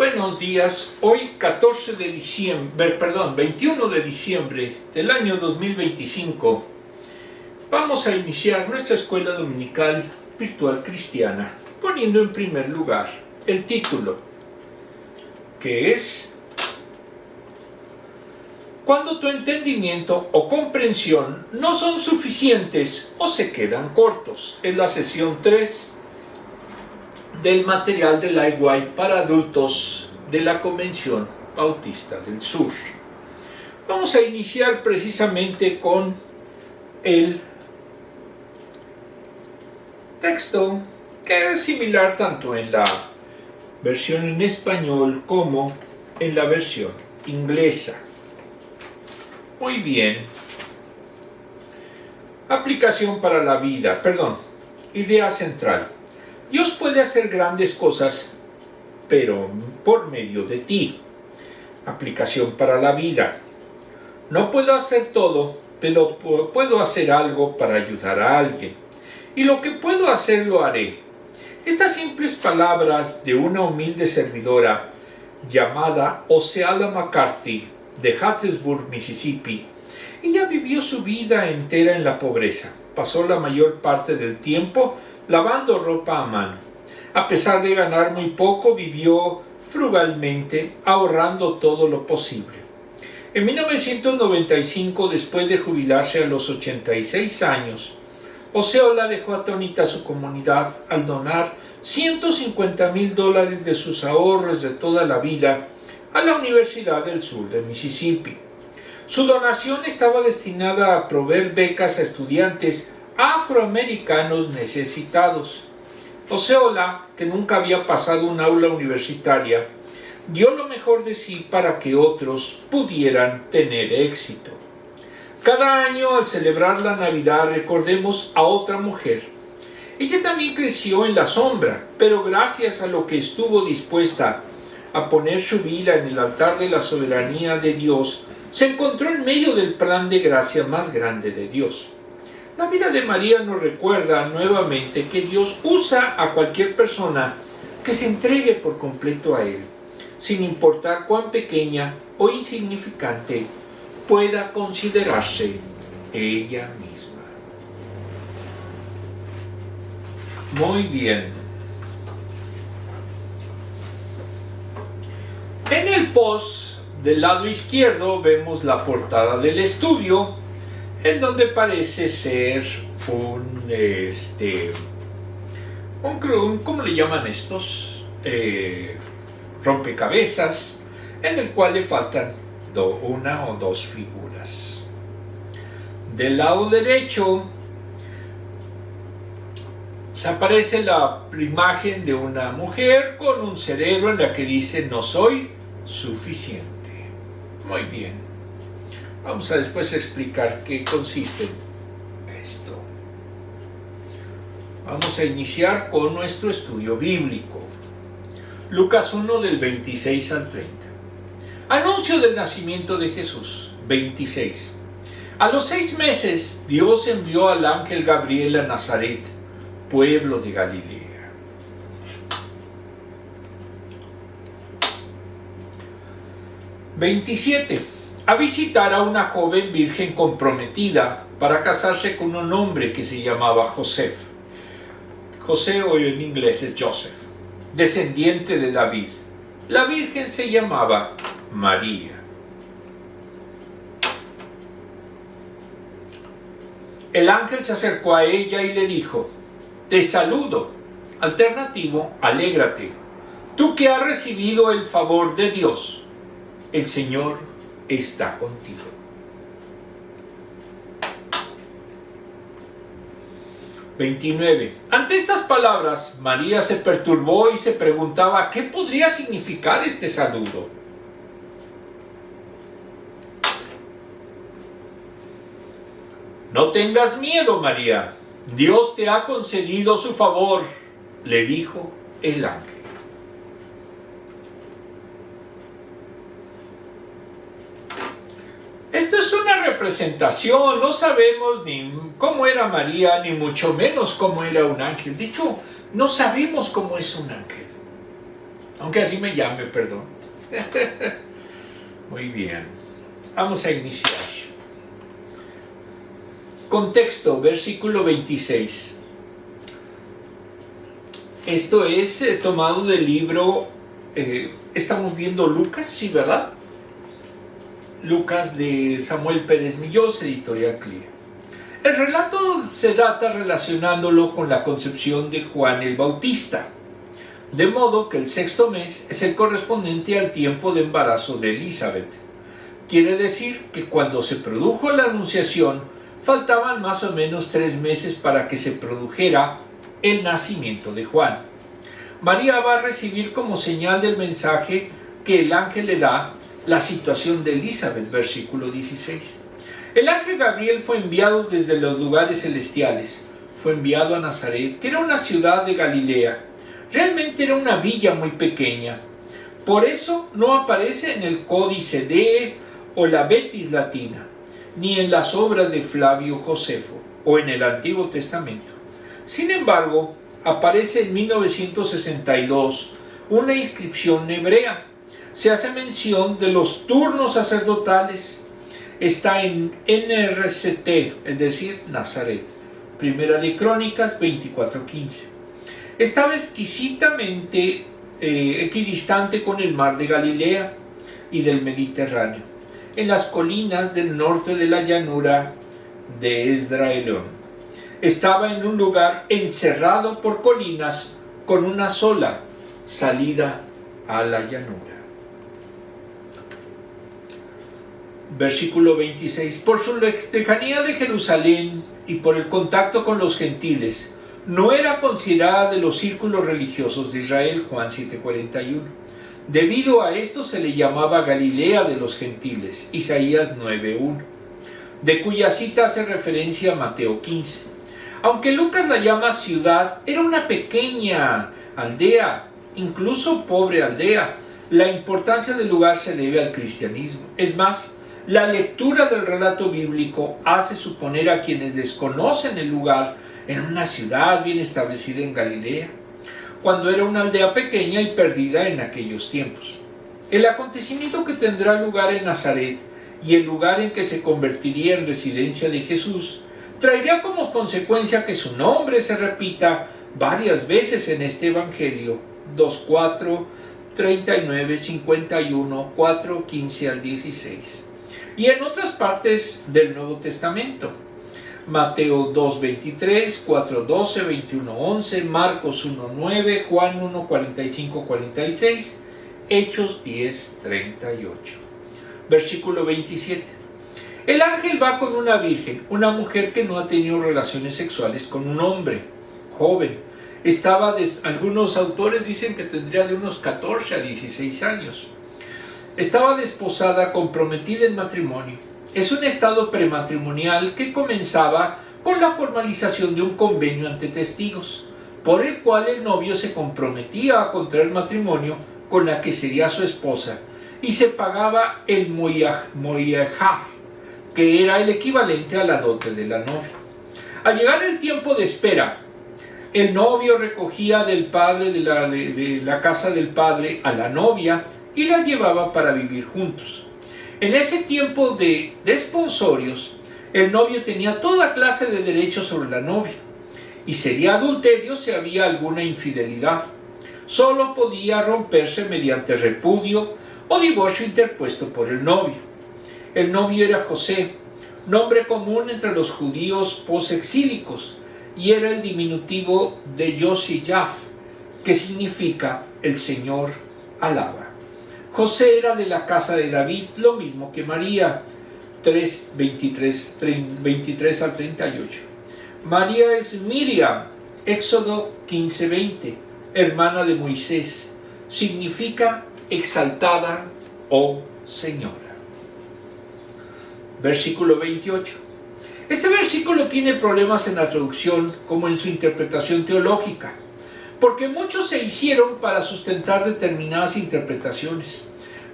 Buenos días, hoy 21 de diciembre del año 2025 vamos a iniciar nuestra escuela dominical virtual cristiana poniendo en primer lugar el título, que es Cuando tu entendimiento o comprensión no son suficientes o se quedan cortos. Es la sesión 3 del material de Lightwave para adultos de la Convención Bautista del Sur. Vamos a iniciar precisamente con el texto, que es similar tanto en la versión en español como en la versión inglesa. Muy bien. Aplicación para la vida, idea central. Dios puede hacer grandes cosas, pero por medio de ti. Aplicación para la vida. No puedo hacer todo, pero puedo hacer algo para ayudar a alguien. Y lo que puedo hacer lo haré. Estas simples palabras de una humilde servidora llamada Oceala McCarthy de Hattiesburg, Mississippi. Ella vivió su vida entera en la pobreza. Pasó la mayor parte del tiempo lavando ropa a mano. A pesar de ganar muy poco, vivió frugalmente, ahorrando todo lo posible. En 1995, después de jubilarse a los 86 años, Oceala dejó atónita a su comunidad al donar $150,000 de sus ahorros de toda la vida a la Universidad del Sur de Mississippi. Su donación estaba destinada a proveer becas a estudiantes afroamericanos necesitados. Oceala, que nunca había pasado un aula universitaria, dio lo mejor de sí para que otros pudieran tener éxito. Cada año, al celebrar la Navidad, recordemos a otra mujer. Ella también creció en la sombra, pero gracias a lo que estuvo dispuesta a poner su vida en el altar de la soberanía de Dios, se encontró en medio del plan de gracia más grande de Dios. La vida de María nos recuerda nuevamente que Dios usa a cualquier persona que se entregue por completo a Él, sin importar cuán pequeña o insignificante pueda considerarse ella misma. Muy bien. En el post del lado izquierdo vemos la portada del estudio, en donde parece ser ¿cómo le llaman estos? Rompecabezas, en el cual le faltan una o dos figuras. Del lado derecho se aparece la imagen de una mujer con un cerebro en la que dice no soy suficiente. Muy bien. Vamos a después explicar qué consiste esto. Vamos a iniciar con nuestro estudio bíblico. Lucas 1 del 26 al 30. Anuncio del nacimiento de Jesús. 26. A los 6 meses, Dios envió al ángel Gabriel a Nazaret, pueblo de Galilea. 27. A visitar a una joven virgen comprometida para casarse con un hombre que se llamaba José. José, o en inglés es Joseph, descendiente de David. La virgen se llamaba María. El ángel se acercó a ella y le dijo: te saludo. Alternativo, alégrate. Tú que has recibido el favor de Dios, el Señor está contigo. 29. Ante estas palabras, María se perturbó y se preguntaba qué podría significar este saludo. No tengas miedo, María. Dios te ha concedido su favor, le dijo el ángel. Esto es una representación, no sabemos ni cómo era María, ni mucho menos cómo era un ángel. De hecho, no sabemos cómo es un ángel. Aunque así me llame, perdón. Muy bien. Vamos a iniciar. Contexto, versículo 26. Esto es tomado del libro, estamos viendo Lucas, ¿sí, verdad? Lucas de Samuel Pérez Millós, editorial CLIA. El relato se data relacionándolo con la concepción de Juan el Bautista, de modo que el sexto mes es el correspondiente al tiempo de embarazo de Elizabeth. Quiere decir que cuando se produjo la anunciación, faltaban más o menos 3 meses para que se produjera el nacimiento de Juan. María va a recibir como señal del mensaje que el ángel le da la situación de Elizabeth, versículo 16. El ángel Gabriel fue enviado desde los lugares celestiales, fue enviado a Nazaret, que era una ciudad de Galilea. Realmente era una villa muy pequeña. Por eso no aparece en el Códice de o la Betis Latina, ni en las obras de Flavio Josefo o en el Antiguo Testamento. Sin embargo, aparece en 1962 una inscripción hebrea. Se hace mención de los turnos sacerdotales. Está en NRCT, es decir, Nazaret. Primera de Crónicas 24:15. Estaba exquisitamente equidistante con el mar de Galilea y del Mediterráneo, en las colinas del norte de la llanura de Esdraelón. Estaba en un lugar encerrado por colinas con una sola salida a la llanura. Versículo 26. Por su lejanía de Jerusalén y por el contacto con los gentiles, no era considerada de los círculos religiosos de Israel, Juan 7:41. Debido a esto se le llamaba Galilea de los gentiles, Isaías 9:1, de cuya cita hace referencia a Mateo 15. Aunque Lucas la llama ciudad, era una pequeña aldea, incluso pobre aldea. La importancia del lugar se debe al cristianismo. Es más, la lectura del relato bíblico hace suponer a quienes desconocen el lugar en una ciudad bien establecida en Galilea, cuando era una aldea pequeña y perdida en aquellos tiempos. El acontecimiento que tendrá lugar en Nazaret y el lugar en que se convertiría en residencia de Jesús traería como consecuencia que su nombre se repita varias veces en este Evangelio: 2:4, 39, 51, 4:15 al 16, y en otras partes del Nuevo Testamento: Mateo 2:23, 4:12, 21:11, Marcos 1:9, Juan 1:45-46, Hechos 10:38. Versículo 27. El ángel va con una virgen, una mujer que no ha tenido relaciones sexuales con un hombre joven. Algunos autores dicen que tendría de unos 14 a 16 años. Estaba desposada, comprometida en matrimonio. Es un estado prematrimonial que comenzaba con la formalización de un convenio ante testigos, por el cual el novio se comprometía a contraer matrimonio con la que sería su esposa, y se pagaba el moyajá, que era el equivalente a la dote de la novia. Al llegar el tiempo de espera, el novio recogía del padre de la casa del padre a la novia y la llevaba para vivir juntos. En ese tiempo de desponsorios, el novio tenía toda clase de derechos sobre la novia, y sería adulterio si había alguna infidelidad. Solo podía romperse mediante repudio o divorcio interpuesto por el novio. El novio era José, nombre común entre los judíos posexílicos, y era el diminutivo de Yosiyaf, que significa el Señor alaba. José era de la casa de David, lo mismo que María, 23 al 38. María es Miriam, Éxodo 15:20, hermana de Moisés, significa exaltada o señora. Versículo 28. Este versículo tiene problemas en la traducción como en su interpretación teológica, porque muchos se hicieron para sustentar determinadas interpretaciones.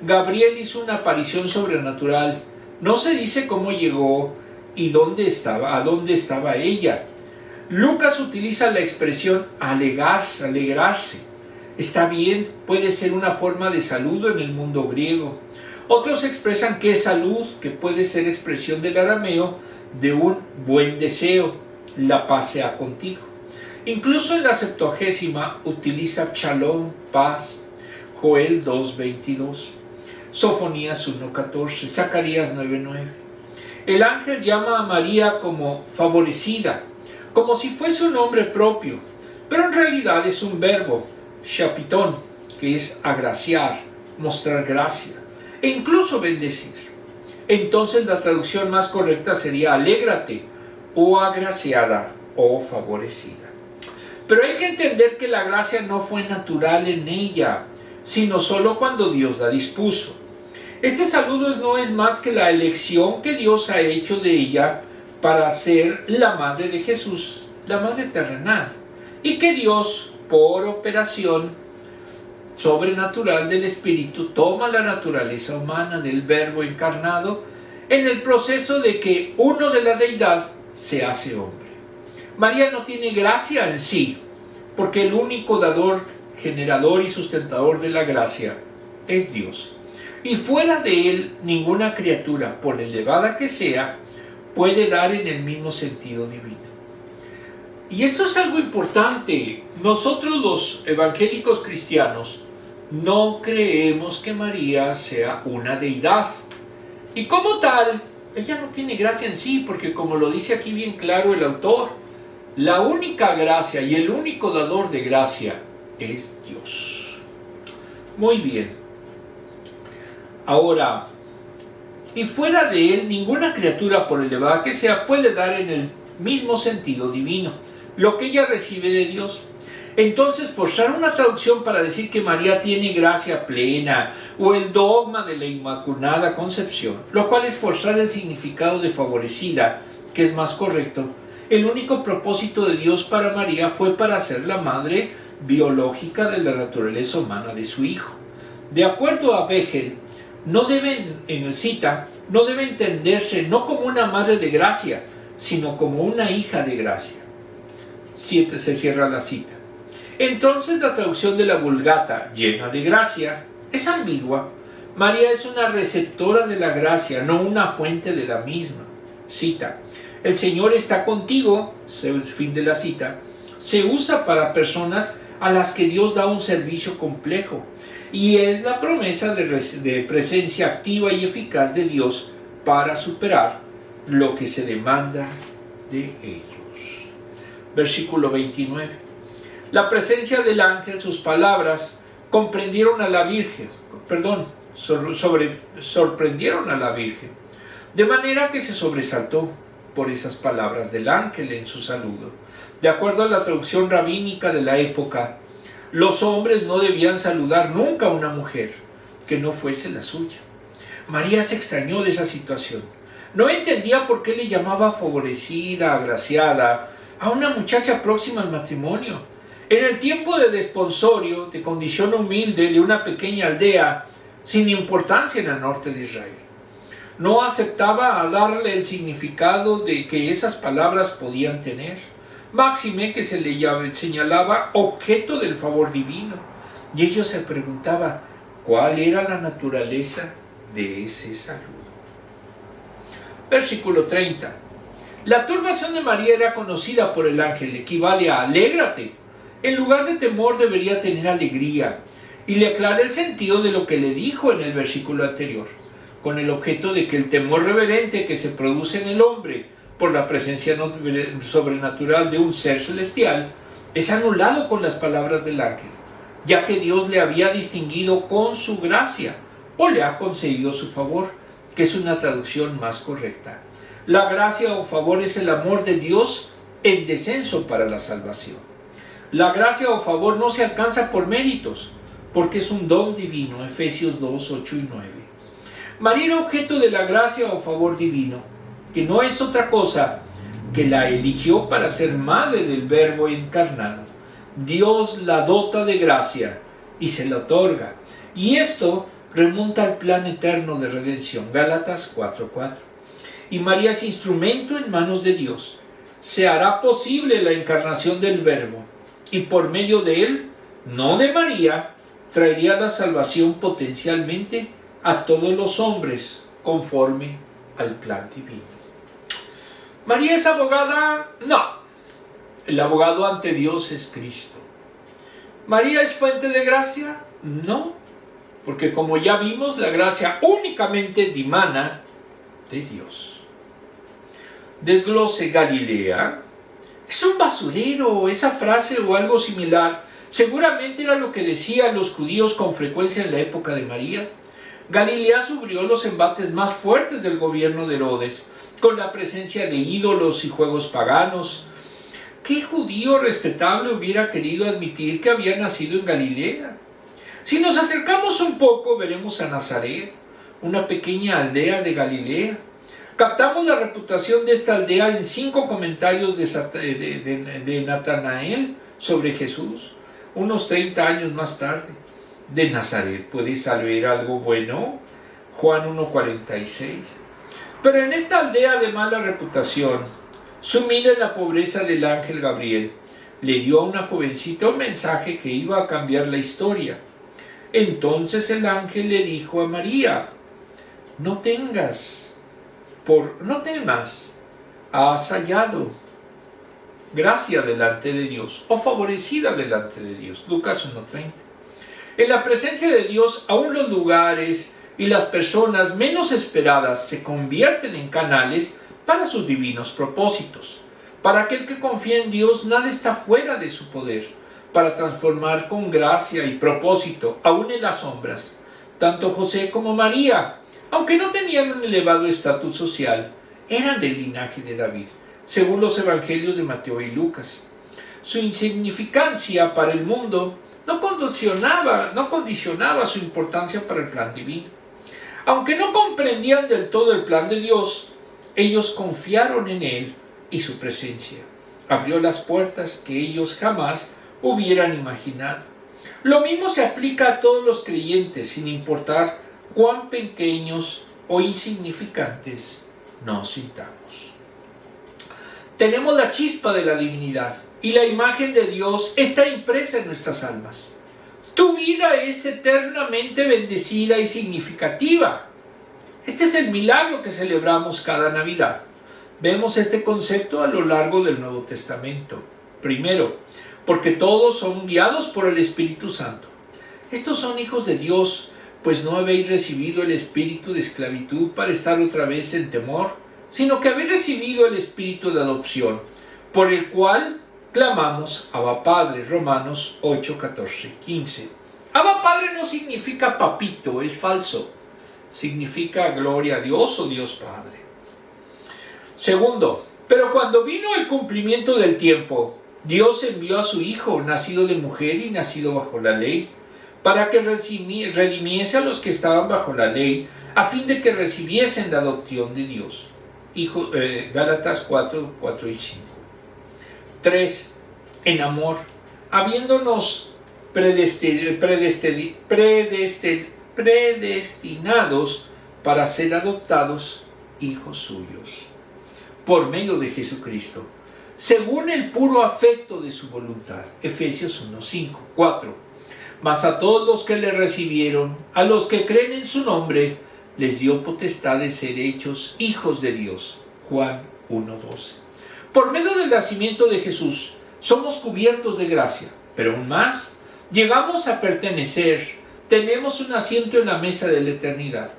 Gabriel hizo una aparición sobrenatural. No se dice cómo llegó y a dónde estaba ella. Lucas utiliza la expresión alegrarse. Está bien, puede ser una forma de saludo en el mundo griego. Otros expresan que es salud, que puede ser expresión del arameo de un buen deseo, la paz sea contigo. Incluso en la Septuagésima utiliza shalom, paz, Joel 2:22, Sofonías 1:14, Zacarías 9:9. El ángel llama a María como favorecida, como si fuese un nombre propio, pero en realidad es un verbo, shapitón, que es agraciar, mostrar gracia e incluso bendecir. Entonces la traducción más correcta sería alégrate, o agraciada, o favorecida. Pero hay que entender que la gracia no fue natural en ella, sino solo cuando Dios la dispuso. Este saludo no es más que la elección que Dios ha hecho de ella para ser la madre de Jesús, la madre terrenal, y que Dios, por operación sobrenatural del Espíritu, toma la naturaleza humana del Verbo encarnado en el proceso de que uno de la deidad se hace hombre. María no tiene gracia en sí, porque el único dador, generador y sustentador de la gracia es Dios. Y fuera de él, ninguna criatura, por elevada que sea, puede dar en el mismo sentido divino. Y esto es algo importante. Nosotros los evangélicos cristianos no creemos que María sea una deidad. Y como tal, ella no tiene gracia en sí, porque como lo dice aquí bien claro el autor, la única gracia y el único dador de gracia es Dios. Muy bien. Ahora, y fuera de él, ninguna criatura, por elevada que sea, puede dar en el mismo sentido divino lo que ella recibe de Dios. Entonces, forzar una traducción para decir que María tiene gracia plena, o el dogma de la Inmaculada Concepción, lo cual es forzar el significado de favorecida, que es más correcto. El único propósito de Dios para María fue para ser la madre biológica de la naturaleza humana de su Hijo. De acuerdo a Begel, no debe entenderse no como una madre de gracia, sino como una hija de gracia. Se cierra la cita. Entonces la traducción de la Vulgata, llena de gracia, es ambigua. María es una receptora de la gracia, no una fuente de la misma. Cita: el Señor está contigo, fin de la cita, se usa para personas a las que Dios da un servicio complejo, y es la promesa de presencia activa y eficaz de Dios para superar lo que se demanda de ellos. Versículo 29. La presencia del ángel, sus palabras, sorprendieron a la Virgen, de manera que se sobresaltó por esas palabras del ángel en su saludo. De acuerdo a la traducción rabínica de la época, los hombres no debían saludar nunca a una mujer que no fuese la suya. María se extrañó de esa situación. No entendía por qué le llamaba favorecida, agraciada, a una muchacha próxima al matrimonio. En el tiempo de desponsorio, de condición humilde, de una pequeña aldea, sin importancia en el norte de Israel, no aceptaba darle el significado de que esas palabras podían tener. Máxime que se le señalaba objeto del favor divino. Y ellos se preguntaban cuál era la naturaleza de ese saludo. Versículo 30. La turbación de María era conocida por el ángel, equivale a alégrate. En lugar de temor debería tener alegría. Y le aclara el sentido de lo que le dijo en el versículo anterior, con el objeto de que el temor reverente que se produce en el hombre por la presencia sobrenatural de un ser celestial es anulado con las palabras del ángel, ya que Dios le había distinguido con su gracia, o le ha concedido su favor, que es una traducción más correcta. La gracia o favor es el amor de Dios en descenso para la salvación. La gracia o favor no se alcanza por méritos, porque es un don divino, Efesios 2, 8 y 9. María era objeto de la gracia o favor divino, que no es otra cosa que la eligió para ser madre del Verbo encarnado. Dios la dota de gracia y se la otorga. Y esto remonta al plan eterno de redención, Gálatas 4:4. Y María es instrumento en manos de Dios. Se hará posible la encarnación del Verbo, y por medio de él, no de María, traería la salvación potencialmente a todos los hombres conforme al plan divino. ¿María es abogada? No. El abogado ante Dios es Cristo. ¿María es fuente de gracia? No. Porque como ya vimos, la gracia únicamente dimana de Dios. Desglose: Galilea es un basurero. Esa frase o algo similar seguramente era lo que decían los judíos con frecuencia en la época de María. Galilea sufrió los embates más fuertes del gobierno de Herodes, con la presencia de ídolos y juegos paganos. ¿Qué judío respetable hubiera querido admitir que había nacido en Galilea? Si nos acercamos un poco, veremos a Nazaret, una pequeña aldea de Galilea. Captamos la reputación de esta aldea en 5 comentarios de Natanael sobre Jesús, unos 30 años más tarde. De Nazaret puede salir algo bueno, Juan 1:46. Pero en esta aldea de mala reputación, sumida en la pobreza del ángel Gabriel, le dio a una jovencita un mensaje que iba a cambiar la historia. Entonces el ángel le dijo a María: no temas, has hallado gracia delante de Dios, o favorecida delante de Dios. Lucas 1:30. En la presencia de Dios, aún los lugares y las personas menos esperadas se convierten en canales para sus divinos propósitos. Para aquel que confía en Dios, nada está fuera de su poder para transformar con gracia y propósito, aún en las sombras. Tanto José como María, aunque no tenían un elevado estatus social, eran del linaje de David, según los evangelios de Mateo y Lucas. Su insignificancia para el mundo no condicionaba su importancia para el plan divino. Aunque no comprendían del todo el plan de Dios, ellos confiaron en Él y su presencia abrió las puertas que ellos jamás hubieran imaginado. Lo mismo se aplica a todos los creyentes, sin importar cuán pequeños o insignificantes nos sintamos. Tenemos la chispa de la divinidad y la imagen de Dios está impresa en nuestras almas. Tu vida es eternamente bendecida y significativa. Este es el milagro que celebramos cada Navidad. Vemos este concepto a lo largo del Nuevo Testamento. Primero, porque todos son guiados por el Espíritu Santo. Estos son hijos de Dios, pues no habéis recibido el espíritu de esclavitud para estar otra vez en temor, sino que habéis recibido el espíritu de adopción, por el cual clamamos Abba Padre. Romanos 8, 14, 15. Abba Padre no significa papito, es falso. Significa gloria a Dios o Dios Padre. Segundo, pero cuando vino el cumplimiento del tiempo, Dios envió a su Hijo, nacido de mujer y nacido bajo la ley, para que redimiese a los que estaban bajo la ley, a fin de que recibiesen la adopción de Dios. Gálatas 4, 4 y 5. 3. En amor, habiéndonos predestinados para ser adoptados hijos suyos, por medio de Jesucristo, según el puro afecto de su voluntad. Efesios 1, 5. 4. Mas a todos los que le recibieron, a los que creen en su nombre, les dio potestad de ser hechos hijos de Dios. Juan 1, 12. Por medio del nacimiento de Jesús, somos cubiertos de gracia, pero aún más, llegamos a pertenecer, tenemos un asiento en la mesa de la eternidad.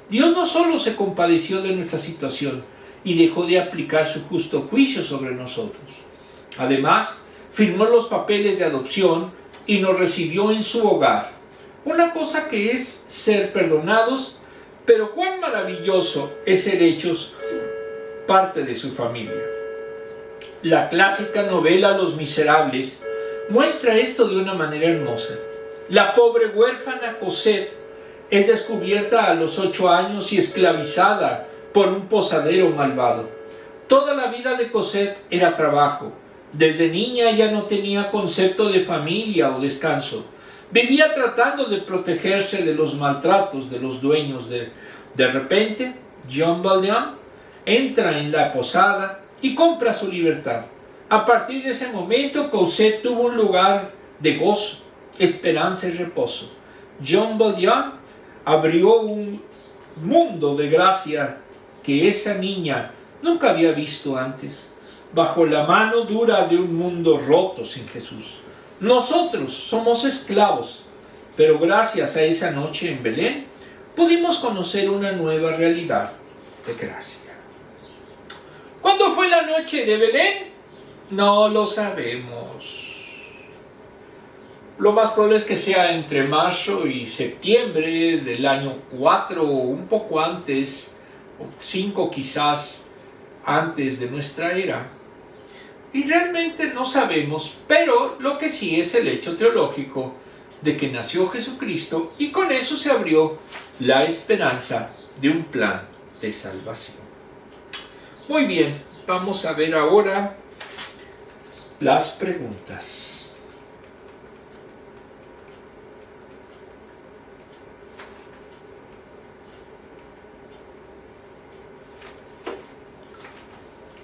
Dios no solo se compadeció de nuestra situación y dejó de aplicar su justo juicio sobre nosotros. Además, firmó los papeles de adopción y nos recibió en su hogar. Una cosa que es ser perdonados, pero cuán maravilloso es ser hechos parte de su familia. La clásica novela Los Miserables muestra esto de una manera hermosa. La pobre huérfana Cosette es descubierta a los 8 años y esclavizada por un posadero malvado. Toda la vida de Cosette era trabajo. Desde niña ya no tenía concepto de familia o descanso. Vivía tratando de protegerse de los maltratos de los dueños. De repente, Jean Valjean entra en la posada y compra su libertad. A partir de ese momento, Cosette tuvo un lugar de gozo. esperanza y reposo. Jean Valjean abrió un mundo de gracia que esa niña nunca había visto antes, bajo la mano dura de un mundo roto sin Jesús. Nosotros somos esclavos, pero gracias a esa noche en Belén pudimos conocer una nueva realidad de gracia. ¿Cuándo fue la noche de Belén? No lo sabemos. Lo más probable es que sea entre marzo y septiembre del año 4 o un poco antes, o 5 quizás antes de nuestra era. Y realmente no sabemos, pero lo que sí es el hecho teológico de que nació Jesucristo y con eso se abrió la esperanza de un plan de salvación. Muy bien, vamos a ver ahora las preguntas.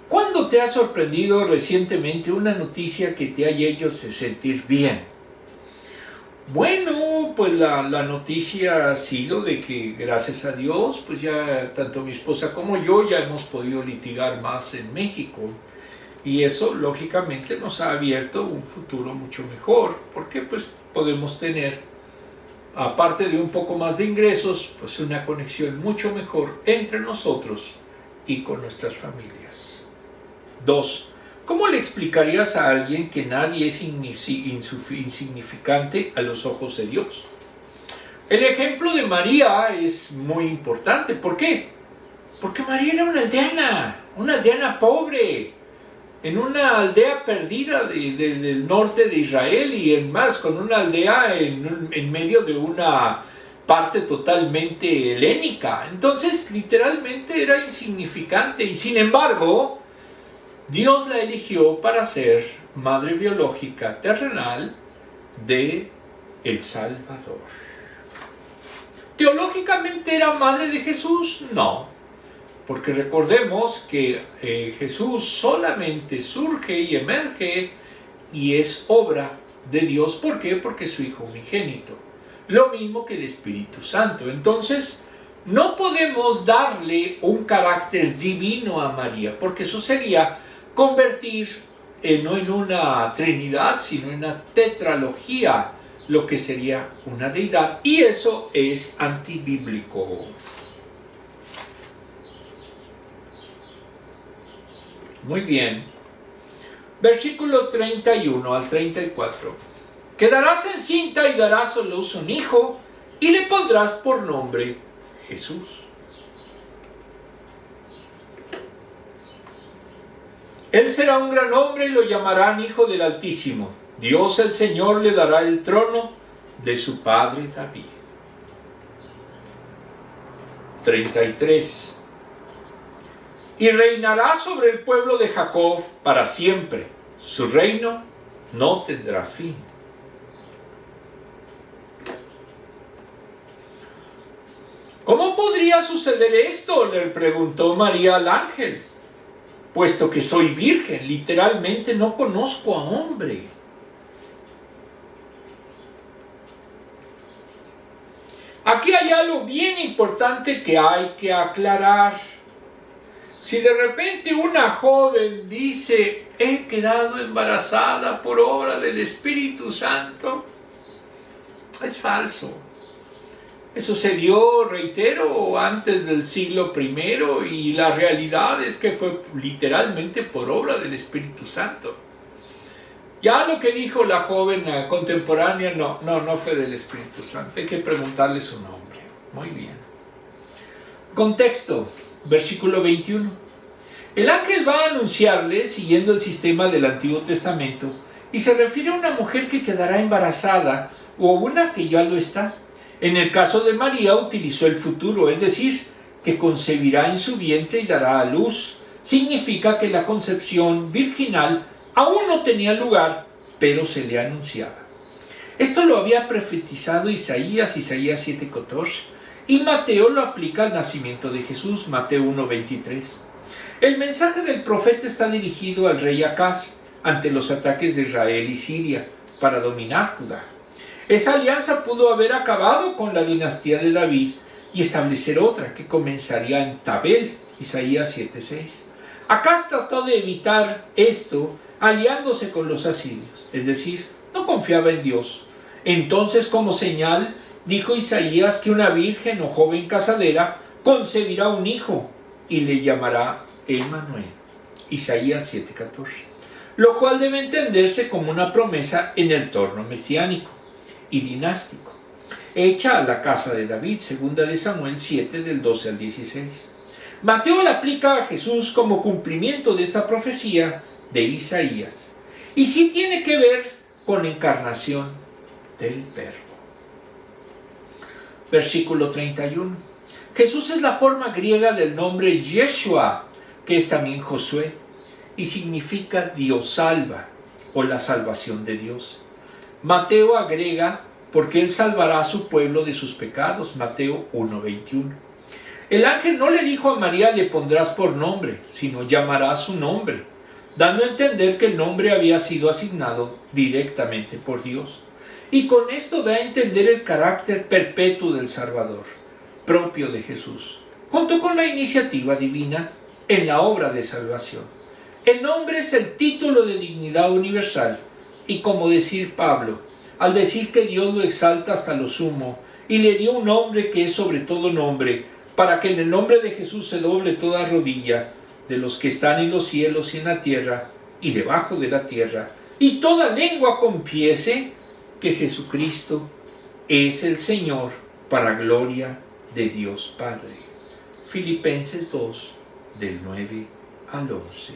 ¿Cuándo te ha sorprendido recientemente una noticia que te haya hecho sentir bien? Bueno, pues la noticia ha sido de que gracias a Dios, pues ya tanto mi esposa como yo ya hemos podido litigar más en México. Y eso lógicamente nos ha abierto un futuro mucho mejor, porque pues podemos tener, aparte de un poco más de ingresos, pues una conexión mucho mejor entre nosotros y con nuestras familias. 2. ¿Cómo le explicarías a alguien que nadie es insignificante a los ojos de Dios? El ejemplo de María es muy importante. ¿Por qué? Porque María era una aldeana pobre, en una aldea perdida del norte de Israel y en más, con una aldea en medio de una parte totalmente helénica. Entonces, literalmente era insignificante y sin embargo, Dios la eligió para ser madre biológica terrenal de el Salvador. ¿Teológicamente era madre de Jesús? No, porque recordemos que Jesús solamente surge y emerge y es obra de Dios. ¿Por qué? Porque es su Hijo unigénito. Lo mismo que el Espíritu Santo. Entonces, no podemos darle un carácter divino a María, porque eso sería convertir no en una trinidad, sino en una tetralogía, lo que sería una deidad, y eso es antibíblico. Muy bien. Versículo 31 al 34. Quedarás encinta y darás a luz un hijo, y le pondrás por nombre Jesús. Él será un gran hombre y lo llamarán Hijo del Altísimo. Dios el Señor le dará el trono de su padre David. 33. Y reinará sobre el pueblo de Jacob para siempre. Su reino no tendrá fin. ¿Cómo podría suceder esto?, le preguntó María al ángel. Puesto que soy virgen, literalmente no conozco a hombre. Aquí hay algo bien importante que hay que aclarar. Si de repente una joven dice, he quedado embarazada por obra del Espíritu Santo, es falso. Eso se dio, reitero, antes del siglo I y la realidad es que fue literalmente por obra del Espíritu Santo. Ya lo que dijo la joven contemporánea, no fue del Espíritu Santo. Hay que preguntarle su nombre. Muy bien. Contexto, versículo 21. El ángel va a anunciarle, siguiendo el sistema del Antiguo Testamento, y se refiere a una mujer que quedará embarazada o una que ya lo está. En el caso de María utilizó el futuro, es decir, que concebirá en su vientre y dará a luz. Significa que la concepción virginal aún no tenía lugar, pero se le anunciaba. Esto lo había profetizado Isaías 7:14, y Mateo lo aplica al nacimiento de Jesús, Mateo 1:23. El mensaje del profeta está dirigido al rey Acaz ante los ataques de Israel y Siria para dominar Judá. Esa alianza pudo haber acabado con la dinastía de David y establecer otra que comenzaría en Tabel, Isaías 7:6. Acaz trató de evitar esto aliándose con los asirios, es decir, no confiaba en Dios. Entonces, como señal, dijo Isaías que una virgen o joven casadera concebirá un hijo y le llamará Emmanuel, Isaías 7:14, lo cual debe entenderse como una promesa en el trono mesiánico y dinástico, hecha a la casa de David, segunda de Samuel 7, del 12 al 16. Mateo la aplica a Jesús como cumplimiento de esta profecía de Isaías, y sí tiene que ver con la encarnación del Verbo. Versículo 31. Jesús es la forma griega del nombre Yeshua, que es también Josué, y significa Dios salva, o la salvación de Dios. Mateo agrega, porque él salvará a su pueblo de sus pecados, Mateo 1:21. El ángel no le dijo a María, le pondrás por nombre, sino llamará su nombre, dando a entender que el nombre había sido asignado directamente por Dios. Y con esto da a entender el carácter perpetuo del Salvador, propio de Jesús, junto con la iniciativa divina en la obra de salvación. El nombre es el título de dignidad universal, y como decir Pablo, al decir que Dios lo exalta hasta lo sumo, y le dio un nombre que es sobre todo nombre, para que en el nombre de Jesús se doble toda rodilla, de los que están en los cielos y en la tierra, y debajo de la tierra, y toda lengua confiese que Jesucristo es el Señor, para gloria de Dios Padre. Filipenses 2, del 9 al 11.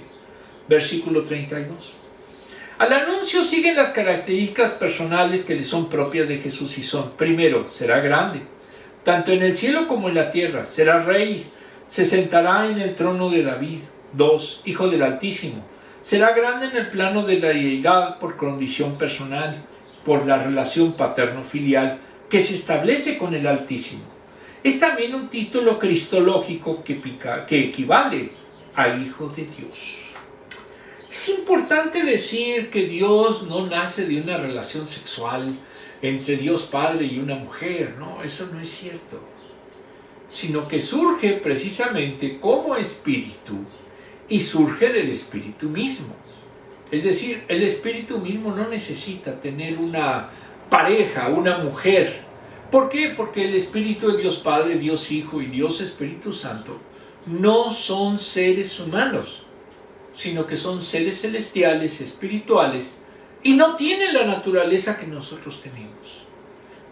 Versículo 32. Al anuncio siguen las características personales que le son propias de Jesús y son: primero, será grande, tanto en el cielo como en la tierra, será rey, se sentará en el trono de David. 2, Hijo del Altísimo, será grande en el plano de la deidad por condición personal, por la relación paterno-filial que se establece con el Altísimo. Es también un título cristológico que equivale a Hijo de Dios. Es importante decir que Dios no nace de una relación sexual entre Dios Padre y una mujer, no, eso no es cierto, sino que surge precisamente como espíritu y surge del espíritu mismo. Es decir, el espíritu mismo no necesita tener una pareja, una mujer. ¿Por qué? Porque el espíritu de Dios Padre, Dios Hijo y Dios Espíritu Santo no son seres humanos, sino que son seres celestiales, espirituales, y no tienen la naturaleza que nosotros tenemos.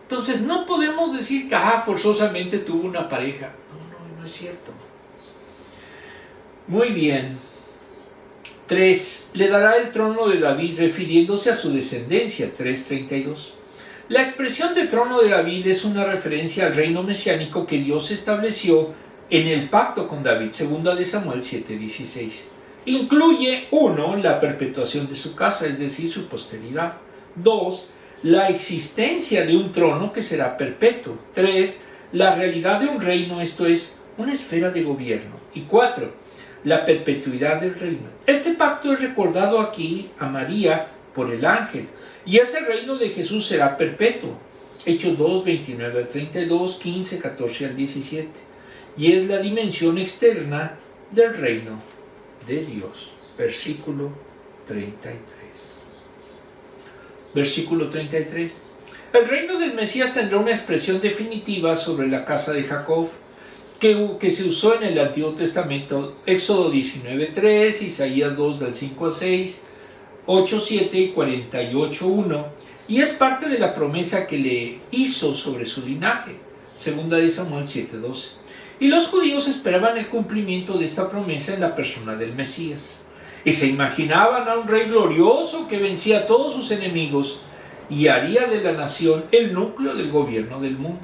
Entonces no podemos decir que forzosamente tuvo una pareja. No es cierto. Muy bien. 3. Le dará el trono de David, refiriéndose a su descendencia, 3:32. La expresión de trono de David es una referencia al reino mesiánico que Dios estableció en el pacto con David, segunda de Samuel 7:16. Incluye 1. La perpetuación de su casa, es decir, su posteridad. 2. La existencia de un trono que será perpetuo. 3. La realidad de un reino, esto es, una esfera de gobierno. Y 4. La perpetuidad del reino. Este pacto es recordado aquí a María por el ángel, y ese reino de Jesús será perpetuo. Hechos 2, 29 al 32, 15, 14 al 17. Y es la dimensión externa del reino de Dios. Versículo 33. Versículo 33. El reino del Mesías tendrá una expresión definitiva sobre la casa de Jacob, que se usó en el Antiguo Testamento, Éxodo 19:3, Isaías 2 del 5 al 6, 8:7 y 48:1, y es parte de la promesa que le hizo sobre su linaje, segunda de Samuel 7:12. Y los judíos esperaban el cumplimiento de esta promesa en la persona del Mesías, y se imaginaban a un rey glorioso que vencía a todos sus enemigos y haría de la nación el núcleo del gobierno del mundo.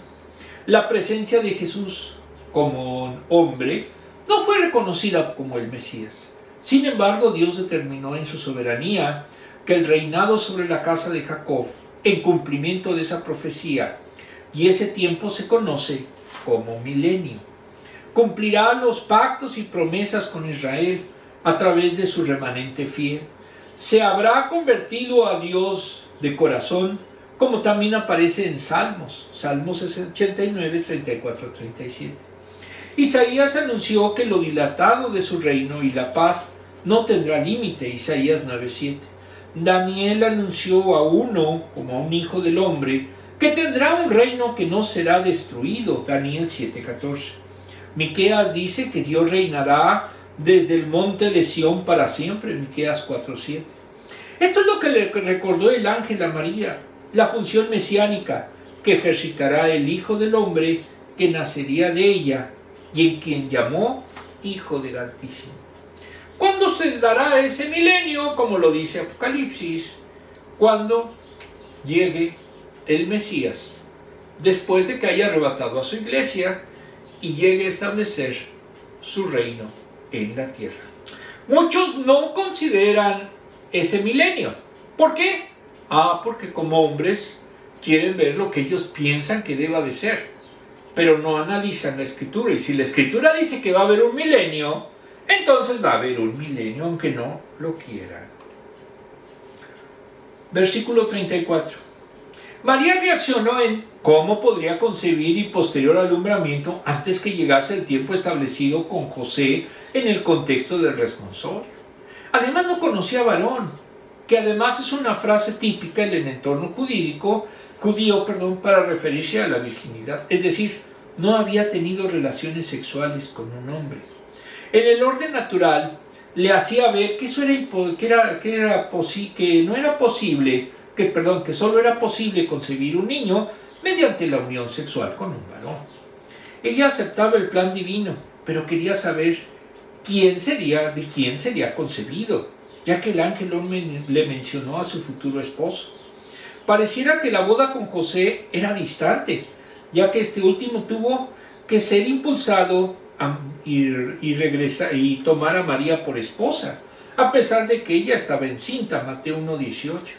La presencia de Jesús como hombre no fue reconocida como el Mesías. Sin embargo, Dios determinó en su soberanía que el reinado sobre la casa de Jacob, en cumplimiento de esa profecía, y ese tiempo se conoce como milenio, cumplirá los pactos y promesas con Israel a través de su remanente fiel. Se habrá convertido a Dios de corazón como también aparece en Salmos 89, 34, 37. Isaías anunció que lo dilatado de su reino y la paz no tendrá límite, Isaías 9:7. Daniel anunció a uno, como a un hijo del hombre, que tendrá un reino que no será destruido, Daniel 7:14. Miqueas dice que Dios reinará desde el monte de Sión para siempre, Miqueas 4:7. Esto es lo que le recordó el ángel a María, la función mesiánica que ejercitará el Hijo del Hombre que nacería de ella y en quien llamó Hijo del Altísimo. ¿Cuándo se dará ese milenio? Como lo dice Apocalipsis, cuando llegue el Mesías, después de que haya arrebatado a su iglesia y llegue a establecer su reino en la tierra. Muchos no consideran ese milenio. ¿Por qué? Porque como hombres quieren ver lo que ellos piensan que deba de ser, pero no analizan la Escritura. Y si la Escritura dice que va a haber un milenio, entonces va a haber un milenio, aunque no lo quieran. Versículo 34. María reaccionó en cómo podría concebir y posterior alumbramiento antes que llegase el tiempo establecido con José en el contexto del responsorio. Además no conocía varón, que además es una frase típica en el entorno judío, para referirse a la virginidad. Es decir, no había tenido relaciones sexuales con un hombre. En el orden natural le hacía ver que que solo era posible concebir un niño mediante la unión sexual con un varón. Ella aceptaba el plan divino, pero quería saber de quién sería concebido, ya que el ángel le mencionó a su futuro esposo. Pareciera que la boda con José era distante, ya que este último tuvo que ser impulsado y tomar a María por esposa, a pesar de que ella estaba encinta, Mateo 1:18.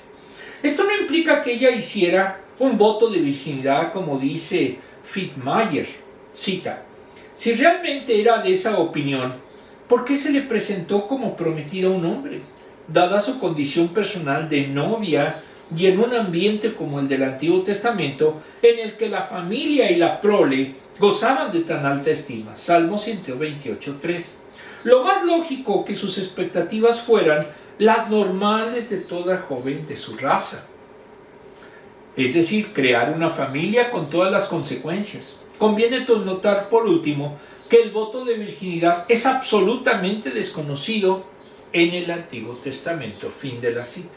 Esto no implica que ella hiciera un voto de virginidad como dice Fitzmayer. Cita: si realmente era de esa opinión, ¿por qué se le presentó como prometida a un hombre? Dada su condición personal de novia y en un ambiente como el del Antiguo Testamento, en el que la familia y la prole gozaban de tan alta estima. Salmo 128:3. Lo más lógico que sus expectativas fueran las normales de toda joven de su raza. Es decir, crear una familia con todas las consecuencias. Conviene notar por último que el voto de virginidad es absolutamente desconocido en el Antiguo Testamento. Fin de la cita.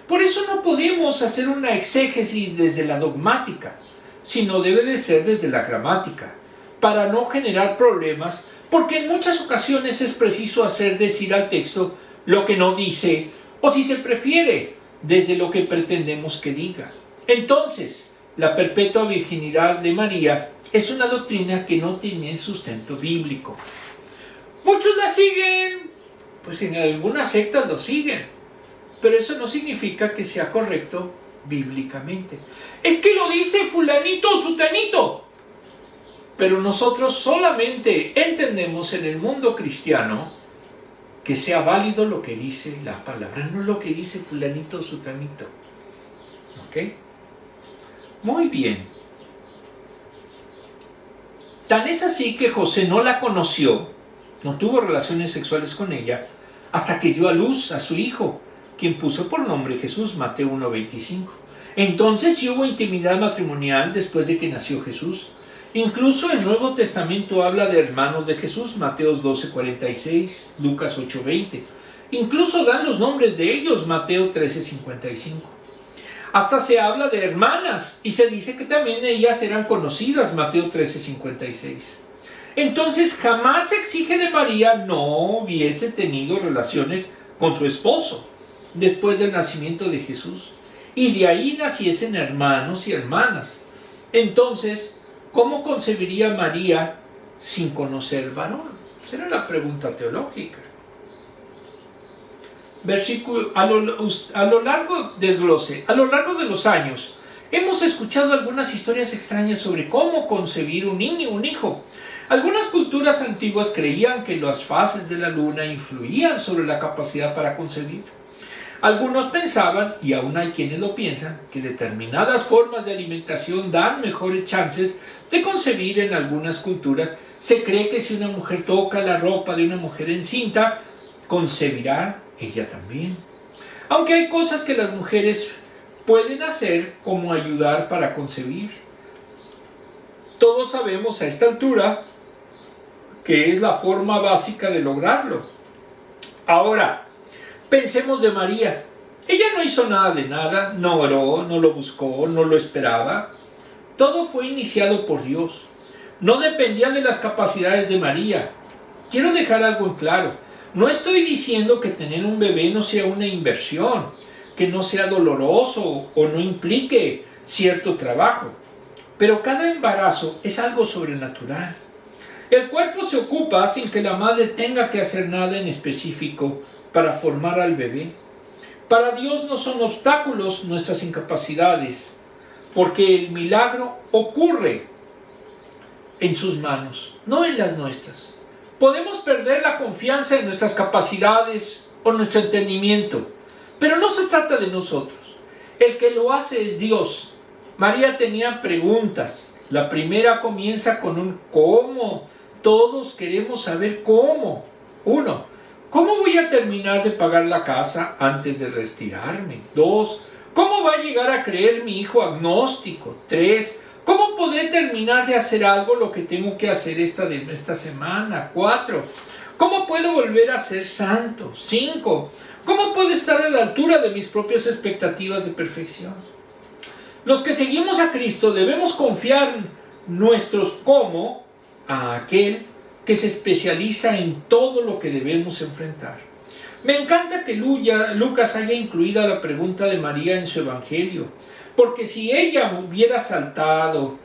Por eso no podemos hacer una exégesis desde la dogmática, sino debe de ser desde la gramática, para no generar problemas, porque en muchas ocasiones es preciso hacer decir al texto lo que no dice, o si se prefiere, desde lo que pretendemos que diga. Entonces, la perpetua virginidad de María es una doctrina que no tiene sustento bíblico. Muchos la siguen, pues en algunas sectas lo siguen, pero eso no significa que sea correcto bíblicamente. Es que lo dice fulanito o sutanito, pero nosotros solamente entendemos en el mundo cristiano que sea válido lo que dice la palabra, no lo que dice fulanito o sutanito. ¿Ok? Muy bien. Tan es así que José no la conoció, no tuvo relaciones sexuales con ella, hasta que dio a luz a su hijo, quien puso por nombre Jesús, Mateo 1:25. Entonces sí hubo intimidad matrimonial después de que nació Jesús. Incluso el Nuevo Testamento habla de hermanos de Jesús, Mateo 12:46, Lucas 8:20. Incluso dan los nombres de ellos, Mateo 13:55. Hasta se habla de hermanas y se dice que también ellas eran conocidas, Mateo 13:56. Entonces jamás se exige de María no hubiese tenido relaciones con su esposo después del nacimiento de Jesús, y de ahí naciesen hermanos y hermanas. Entonces, ¿cómo concebiría María sin conocer varón? Esa era la pregunta teológica. Versículo, a lo largo de los años, hemos escuchado algunas historias extrañas sobre cómo concebir un niño, un hijo. Algunas culturas antiguas creían que las fases de la luna influían sobre la capacidad para concebir. Algunos pensaban, y aún hay quienes lo piensan, que determinadas formas de alimentación dan mejores chances de concebir en algunas culturas. Se cree que si una mujer toca la ropa de una mujer encinta, concebirá ella también. Aunque hay cosas que las mujeres pueden hacer como ayudar para concebir. Todos sabemos a esta altura que es la forma básica de lograrlo. Ahora, pensemos de María. Ella no hizo nada de nada, no oró, no lo buscó, no lo esperaba. Todo fue iniciado por Dios. No dependía de las capacidades de María. Quiero dejar algo en claro. No estoy diciendo que tener un bebé no sea una inversión, que no sea doloroso o no implique cierto trabajo. Pero cada embarazo es algo sobrenatural. El cuerpo se ocupa sin que la madre tenga que hacer nada en específico para formar al bebé. Para Dios no son obstáculos nuestras incapacidades, porque el milagro ocurre en sus manos, no en las nuestras. Podemos perder la confianza en nuestras capacidades o nuestro entendimiento, pero no se trata de nosotros. El que lo hace es Dios. María tenía preguntas. La primera comienza con un ¿cómo? Todos queremos saber cómo. 1. ¿Cómo voy a terminar de pagar la casa antes de retirarme? 2. ¿Cómo va a llegar a creer mi hijo agnóstico? 3. ¿Cómo podré terminar de hacer algo lo que tengo que hacer esta semana? 4. ¿Cómo puedo volver a ser santo? 5. ¿Cómo puedo estar a la altura de mis propias expectativas de perfección? Los que seguimos a Cristo debemos confiar nuestros cómo a aquel que se especializa en todo lo que debemos enfrentar. Me encanta que Lucas haya incluido la pregunta de María en su evangelio, porque si ella hubiera salteado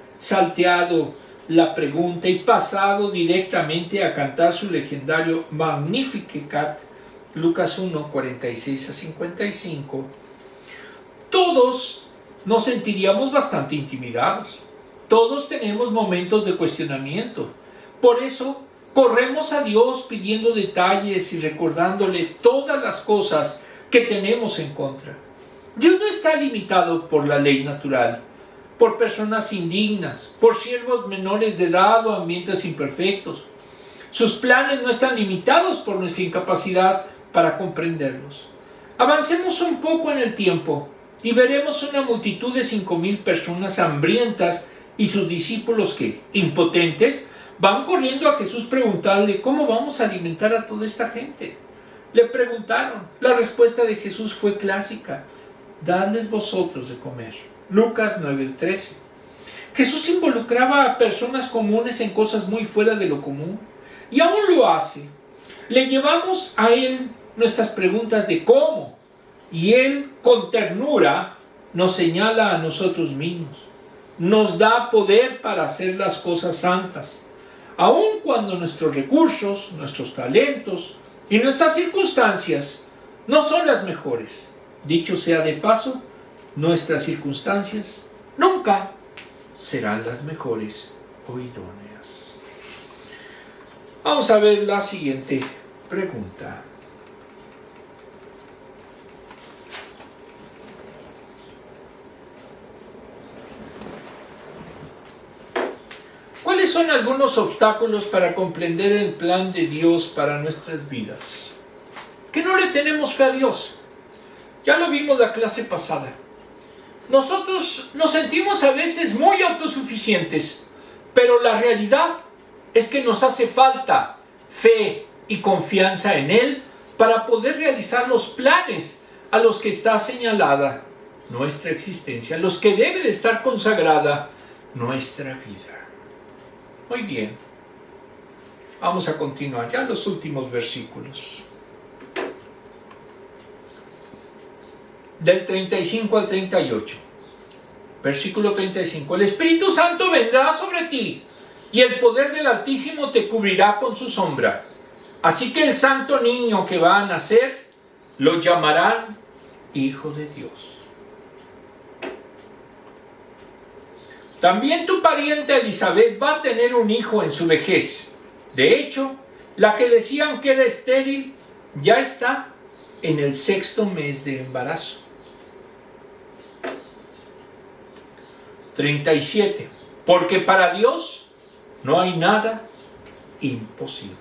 la pregunta y pasado directamente a cantar su legendario Magnificat, Lucas 1, 46 a 55, todos nos sentiríamos bastante intimidados. Todos tenemos momentos de cuestionamiento. Por eso, corremos a Dios pidiendo detalles y recordándole todas las cosas que tenemos en contra. Dios no está limitado por la ley natural, por personas indignas, por siervos menores de edad o ambientes imperfectos. Sus planes no están limitados por nuestra incapacidad para comprenderlos. Avancemos un poco en el tiempo y veremos una multitud de 5,000 personas hambrientas y sus discípulos que, impotentes, van corriendo a Jesús preguntarle ¿cómo vamos a alimentar a toda esta gente? Le preguntaron. La respuesta de Jesús fue clásica: dadles vosotros de comer. Lucas 9:13. Jesús involucraba a personas comunes en cosas muy fuera de lo común y aún lo hace. Le llevamos a Él nuestras preguntas de cómo y Él con ternura nos señala a nosotros mismos. Nos da poder para hacer las cosas santas, aun cuando nuestros recursos, nuestros talentos y nuestras circunstancias no son las mejores. Dicho sea de paso, nuestras circunstancias nunca serán las mejores o idóneas. Vamos a ver la siguiente pregunta. ¿Cuáles son algunos obstáculos para comprender el plan de Dios para nuestras vidas? Que no le tenemos fe a Dios. Ya lo vimos la clase pasada. Nosotros nos sentimos a veces muy autosuficientes, pero la realidad es que nos hace falta fe y confianza en Él para poder realizar los planes a los que está señalada nuestra existencia, a los que debe de estar consagrada nuestra vida. Muy bien, vamos a continuar ya los últimos versículos. Del 35 al 38. Versículo 35. El Espíritu Santo vendrá sobre ti y el poder del Altísimo te cubrirá con su sombra. Así que el santo niño que va a nacer lo llamarán Hijo de Dios. También tu pariente Elizabeth va a tener un hijo en su vejez. De hecho, la que decían que era estéril ya está en el 6º mes de embarazo. 37. Porque para Dios no hay nada imposible.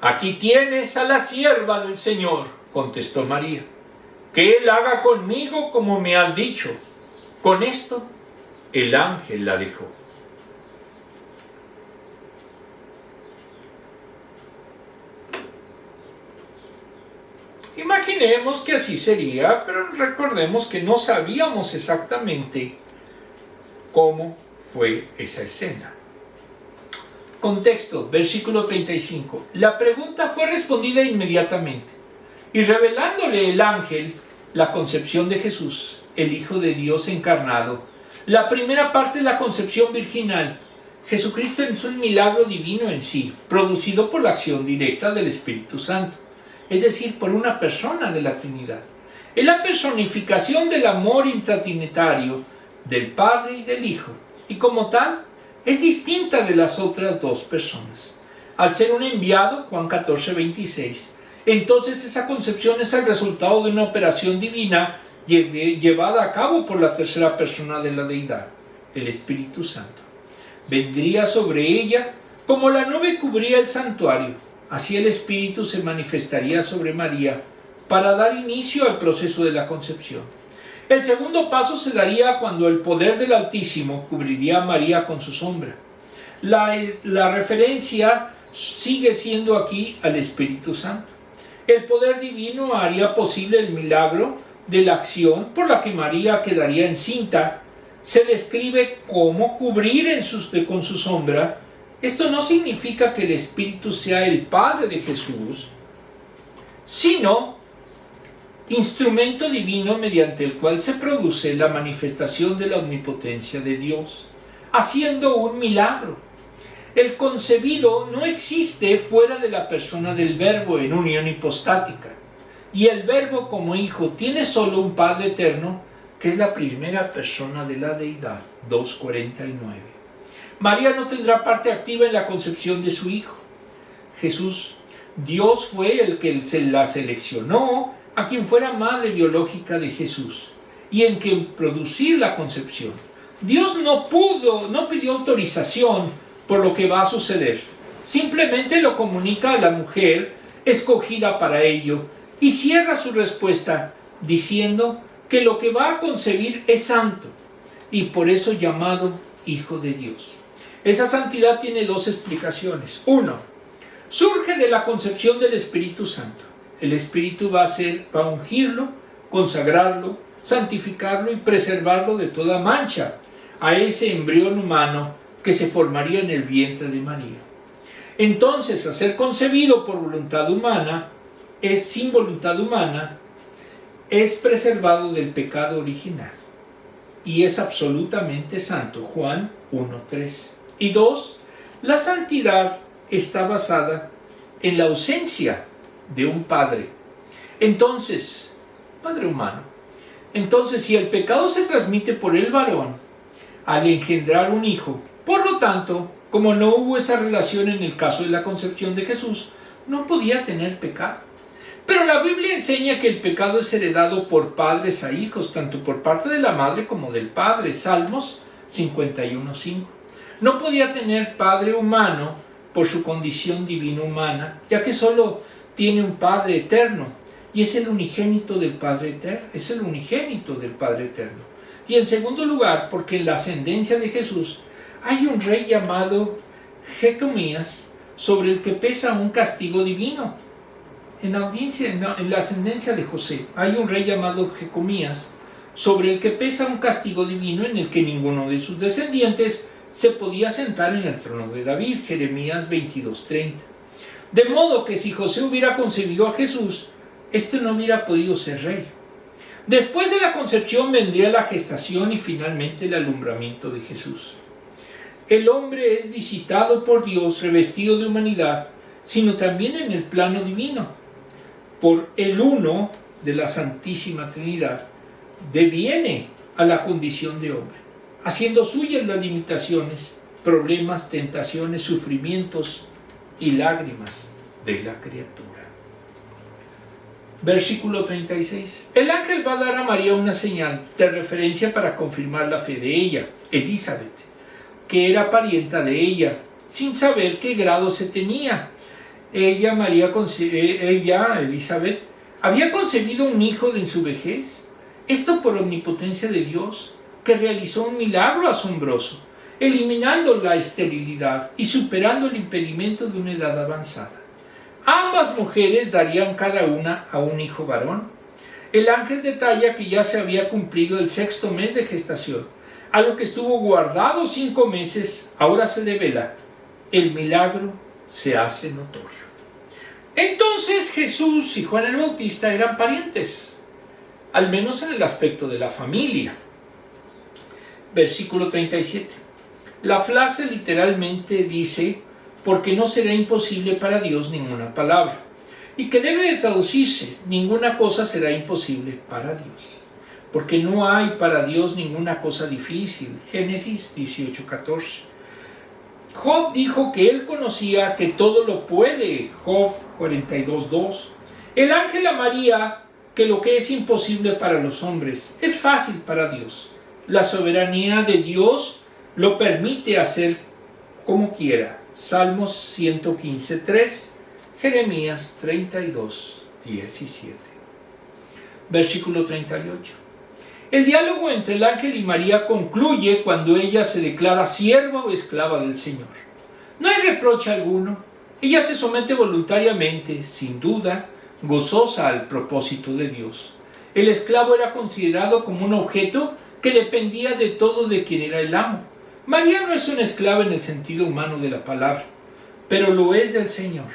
Aquí tienes a la sierva del Señor, contestó María. Que Él haga conmigo como me has dicho. Con esto, el ángel la dejó. Imaginemos que así sería, pero recordemos que no sabíamos exactamente cómo fue esa escena. Contexto, versículo 35. La pregunta fue respondida inmediatamente, y revelándole el ángel la concepción de Jesús, el Hijo de Dios encarnado, la primera parte de la concepción virginal. Jesucristo es un milagro divino en sí, producido por la acción directa del Espíritu Santo, es decir, por una persona de la Trinidad. Es la personificación del amor intratrinitario del Padre y del Hijo, y como tal, es distinta de las otras dos personas. Al ser un enviado, Juan 14:26, entonces esa concepción es el resultado de una operación divina llevada a cabo por la tercera persona de la deidad, el Espíritu Santo. Vendría sobre ella como la nube cubría el santuario. Así el Espíritu se manifestaría sobre María para dar inicio al proceso de la concepción. El segundo paso se daría cuando el poder del Altísimo cubriría a María con su sombra. La referencia sigue siendo aquí al Espíritu Santo. El poder divino haría posible el milagro de la acción por la que María quedaría encinta. Se describe cómo cubrir con su sombra. Esto no significa que el Espíritu sea el Padre de Jesús, sino instrumento divino mediante el cual se produce la manifestación de la omnipotencia de Dios, haciendo un milagro. El concebido no existe fuera de la persona del Verbo en unión hipostática, y el Verbo como Hijo tiene solo un Padre eterno, que es la primera persona de la deidad, 2:49. María no tendrá parte activa en la concepción de su Hijo. Jesús, Dios fue el que se la seleccionó a quien fuera madre biológica de Jesús y en quien producir la concepción. Dios no pidió autorización por lo que va a suceder. Simplemente lo comunica a la mujer escogida para ello y cierra su respuesta diciendo que lo que va a concebir es santo y por eso llamado Hijo de Dios. Esa santidad tiene dos explicaciones. Uno, surge de la concepción del Espíritu Santo. El Espíritu va a ungirlo, consagrarlo, santificarlo y preservarlo de toda mancha a ese embrión humano que se formaría en el vientre de María. Entonces, a ser concebido por voluntad humana, sin voluntad humana, es preservado del pecado original y es absolutamente santo. Juan 1:3. Y dos, la santidad está basada en la ausencia de un padre. Entonces, padre humano. Entonces, si el pecado se transmite por el varón al engendrar un hijo, por lo tanto, como no hubo esa relación en el caso de la concepción de Jesús, no podía tener pecado. Pero la Biblia enseña que el pecado es heredado por padres a hijos, tanto por parte de la madre como del padre. Salmos 51:5. No podía tener padre humano por su condición divina humana, ya que solo tiene un Padre eterno, y es el unigénito del Padre eterno, Y en segundo lugar, porque en la ascendencia de Jesús hay un rey llamado Jecomías, sobre el que pesa un castigo divino. En la ascendencia de José hay un rey llamado Jecomías, sobre el que pesa un castigo divino en el que ninguno de sus descendientes se podía sentar en el trono de David. Jeremías 22:30. De modo que si José hubiera concebido a Jesús, este no hubiera podido ser rey. Después de la concepción vendría la gestación y finalmente el alumbramiento de Jesús. El hombre es visitado por Dios revestido de humanidad, sino también en el plano divino. Por el uno de la Santísima Trinidad, deviene a la condición de hombre, haciendo suyas las limitaciones, problemas, tentaciones, sufrimientos y lágrimas de la criatura. Versículo 36. El ángel va a dar a María una señal de referencia para confirmar la fe de ella, Elizabeth, que era parienta de ella, sin saber qué grado se tenía. Elizabeth, había concebido un hijo en su vejez. Esto por omnipotencia de Dios, que realizó un milagro asombroso, eliminando la esterilidad y superando el impedimento de una edad avanzada. Ambas mujeres darían cada una a un hijo varón. El ángel detalla que ya se había cumplido el 6º mes de gestación, a lo que estuvo guardado 5 meses, ahora se devela. El milagro se hace notorio. Entonces Jesús y Juan el Bautista eran parientes, al menos en el aspecto de la familia. Versículo 37. La frase literalmente dice: porque no será imposible para Dios ninguna palabra, y que debe de traducirse: ninguna cosa será imposible para Dios, porque no hay para Dios ninguna cosa difícil. Génesis 18:14. Job dijo que él conocía que todo lo puede. Job 42:2. El ángel a María que lo que es imposible para los hombres es fácil para Dios. La soberanía de Dios lo permite hacer como quiera. Salmos 115:3, Jeremías 32:17. Versículo 38. El diálogo entre el ángel y María concluye cuando ella se declara sierva o esclava del Señor. No hay reproche alguno. Ella se somete voluntariamente, sin duda, gozosa al propósito de Dios. El esclavo era considerado como un objeto que dependía de todo de quien era el amo. María no es una esclava en el sentido humano de la palabra, pero lo es del Señor.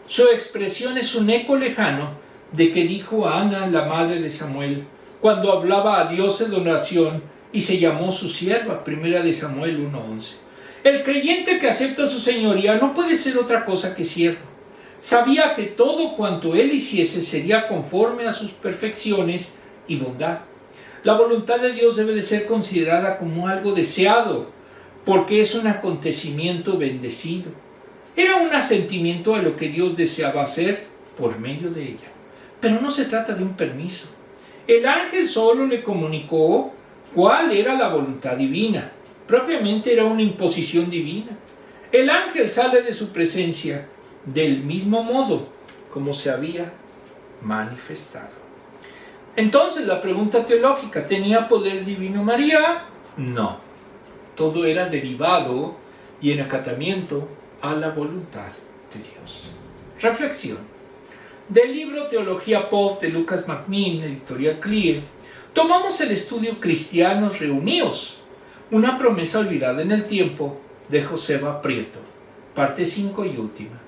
Su expresión es un eco lejano de que dijo a Ana, la madre de Samuel, cuando hablaba a Dios en oración y se llamó su sierva, 1 Samuel 1:11. El creyente que acepta su señoría no puede ser otra cosa que siervo. Sabía que todo cuanto él hiciese sería conforme a sus perfecciones y bondad. La voluntad de Dios debe de ser considerada como algo deseado, porque es un acontecimiento bendecido. Era un asentimiento a lo que Dios deseaba hacer por medio de ella. Pero no se trata de un permiso. El ángel solo le comunicó cuál era la voluntad divina. Propiamente era una imposición divina. El ángel sale de su presencia del mismo modo como se había manifestado. Entonces la pregunta teológica: ¿tenía poder divino María? No. Todo era derivado y en acatamiento a la voluntad de Dios. Reflexión. Del libro Teología Pop de Lucas McMinn, editorial CLIE, tomamos el estudio Cristianos Reunidos, una promesa olvidada en el tiempo, de Joseba Prieto, parte 5 y última.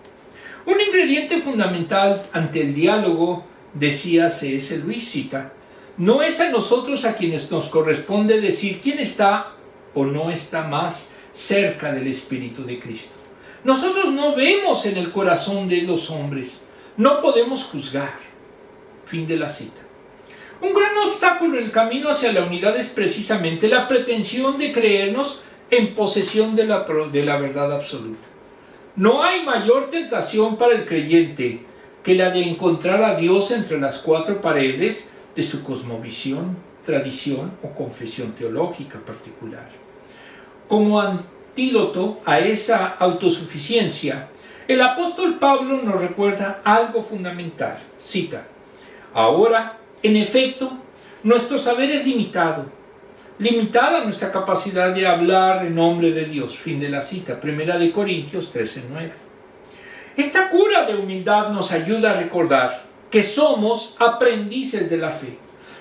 Un ingrediente fundamental ante el diálogo, decía C.S. Lewis, cita, no es a nosotros a quienes nos corresponde decir quién está o no está más cerca del Espíritu de Cristo. Nosotros no vemos en el corazón de los hombres, no podemos juzgar. Fin de la cita. Un gran obstáculo en el camino hacia la unidad es precisamente la pretensión de creernos en posesión de la verdad absoluta. No hay mayor tentación para el creyente que la de encontrar a Dios entre las 4 paredes de su cosmovisión, tradición o confesión teológica particular. Como antídoto a esa autosuficiencia, el apóstol Pablo nos recuerda algo fundamental. Cita: ahora, en efecto, nuestro saber es limitada nuestra capacidad de hablar en nombre de Dios. Fin de la cita, 1 Corintios 13:9. Esta cura de humildad nos ayuda a recordar que somos aprendices de la fe.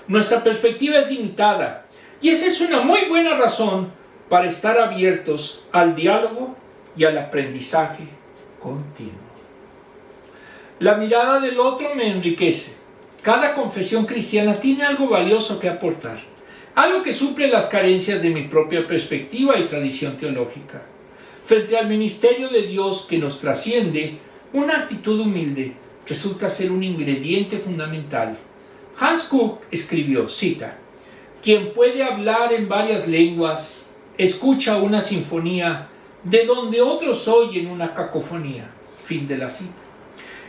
Nuestra perspectiva es limitada y esa es una muy buena razón para estar abiertos al diálogo y al aprendizaje continuo. La mirada del otro me enriquece. Cada confesión cristiana tiene algo valioso que aportar, algo que suple las carencias de mi propia perspectiva y tradición teológica. Frente al ministerio de Dios que nos trasciende, una actitud humilde resulta ser un ingrediente fundamental. Hans Kuk escribió, cita, quien puede hablar en varias lenguas, escucha una sinfonía de donde otros oyen una cacofonía. Fin de la cita.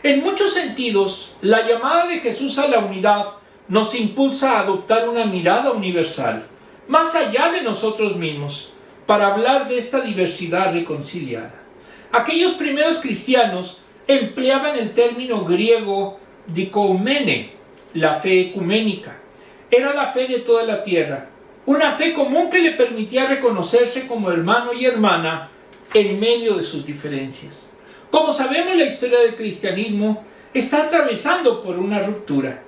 En muchos sentidos, la llamada de Jesús a la unidad nos impulsa a adoptar una mirada universal, más allá de nosotros mismos, para hablar de esta diversidad reconciliada. Aquellos primeros cristianos empleaban el término griego dikoumene, la fe ecuménica. Era la fe de toda la tierra, una fe común que le permitía reconocerse como hermano y hermana en medio de sus diferencias. Como sabemos, la historia del cristianismo está atravesando por una ruptura.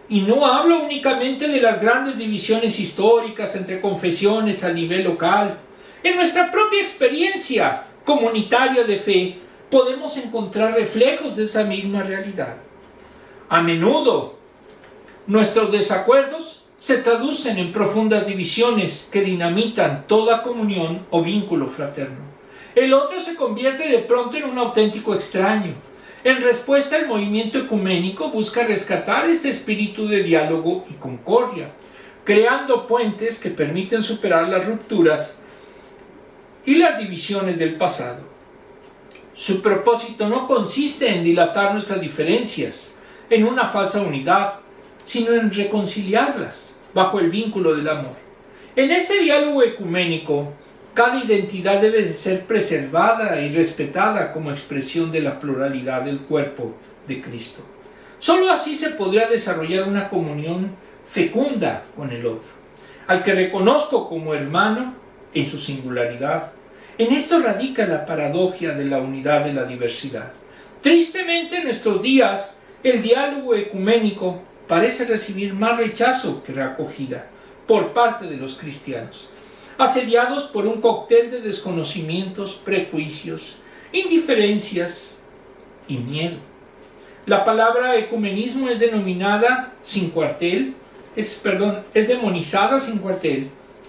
Y no hablo únicamente de las grandes divisiones históricas entre confesiones a nivel local. En nuestra propia experiencia comunitaria de fe podemos encontrar reflejos de esa misma realidad. A menudo, nuestros desacuerdos se traducen en profundas divisiones que dinamitan toda comunión o vínculo fraterno. El otro se convierte de pronto en un auténtico extraño. En respuesta, el movimiento ecuménico busca rescatar este espíritu de diálogo y concordia, creando puentes que permiten superar las rupturas y las divisiones del pasado. Su propósito no consiste en dilatar nuestras diferencias en una falsa unidad, sino en reconciliarlas bajo el vínculo del amor. En este diálogo ecuménico, cada identidad debe de ser preservada y respetada como expresión de la pluralidad del cuerpo de Cristo. Solo así se podrá desarrollar una comunión fecunda con el otro, al que reconozco como hermano en su singularidad. En esto radica la paradoja de la unidad de la diversidad. Tristemente, en nuestros días, el diálogo ecuménico parece recibir más rechazo que acogida por parte de los cristianos, asediados por un cóctel de desconocimientos, prejuicios, indiferencias y miedo. La palabra ecumenismo es demonizada sin cuartel,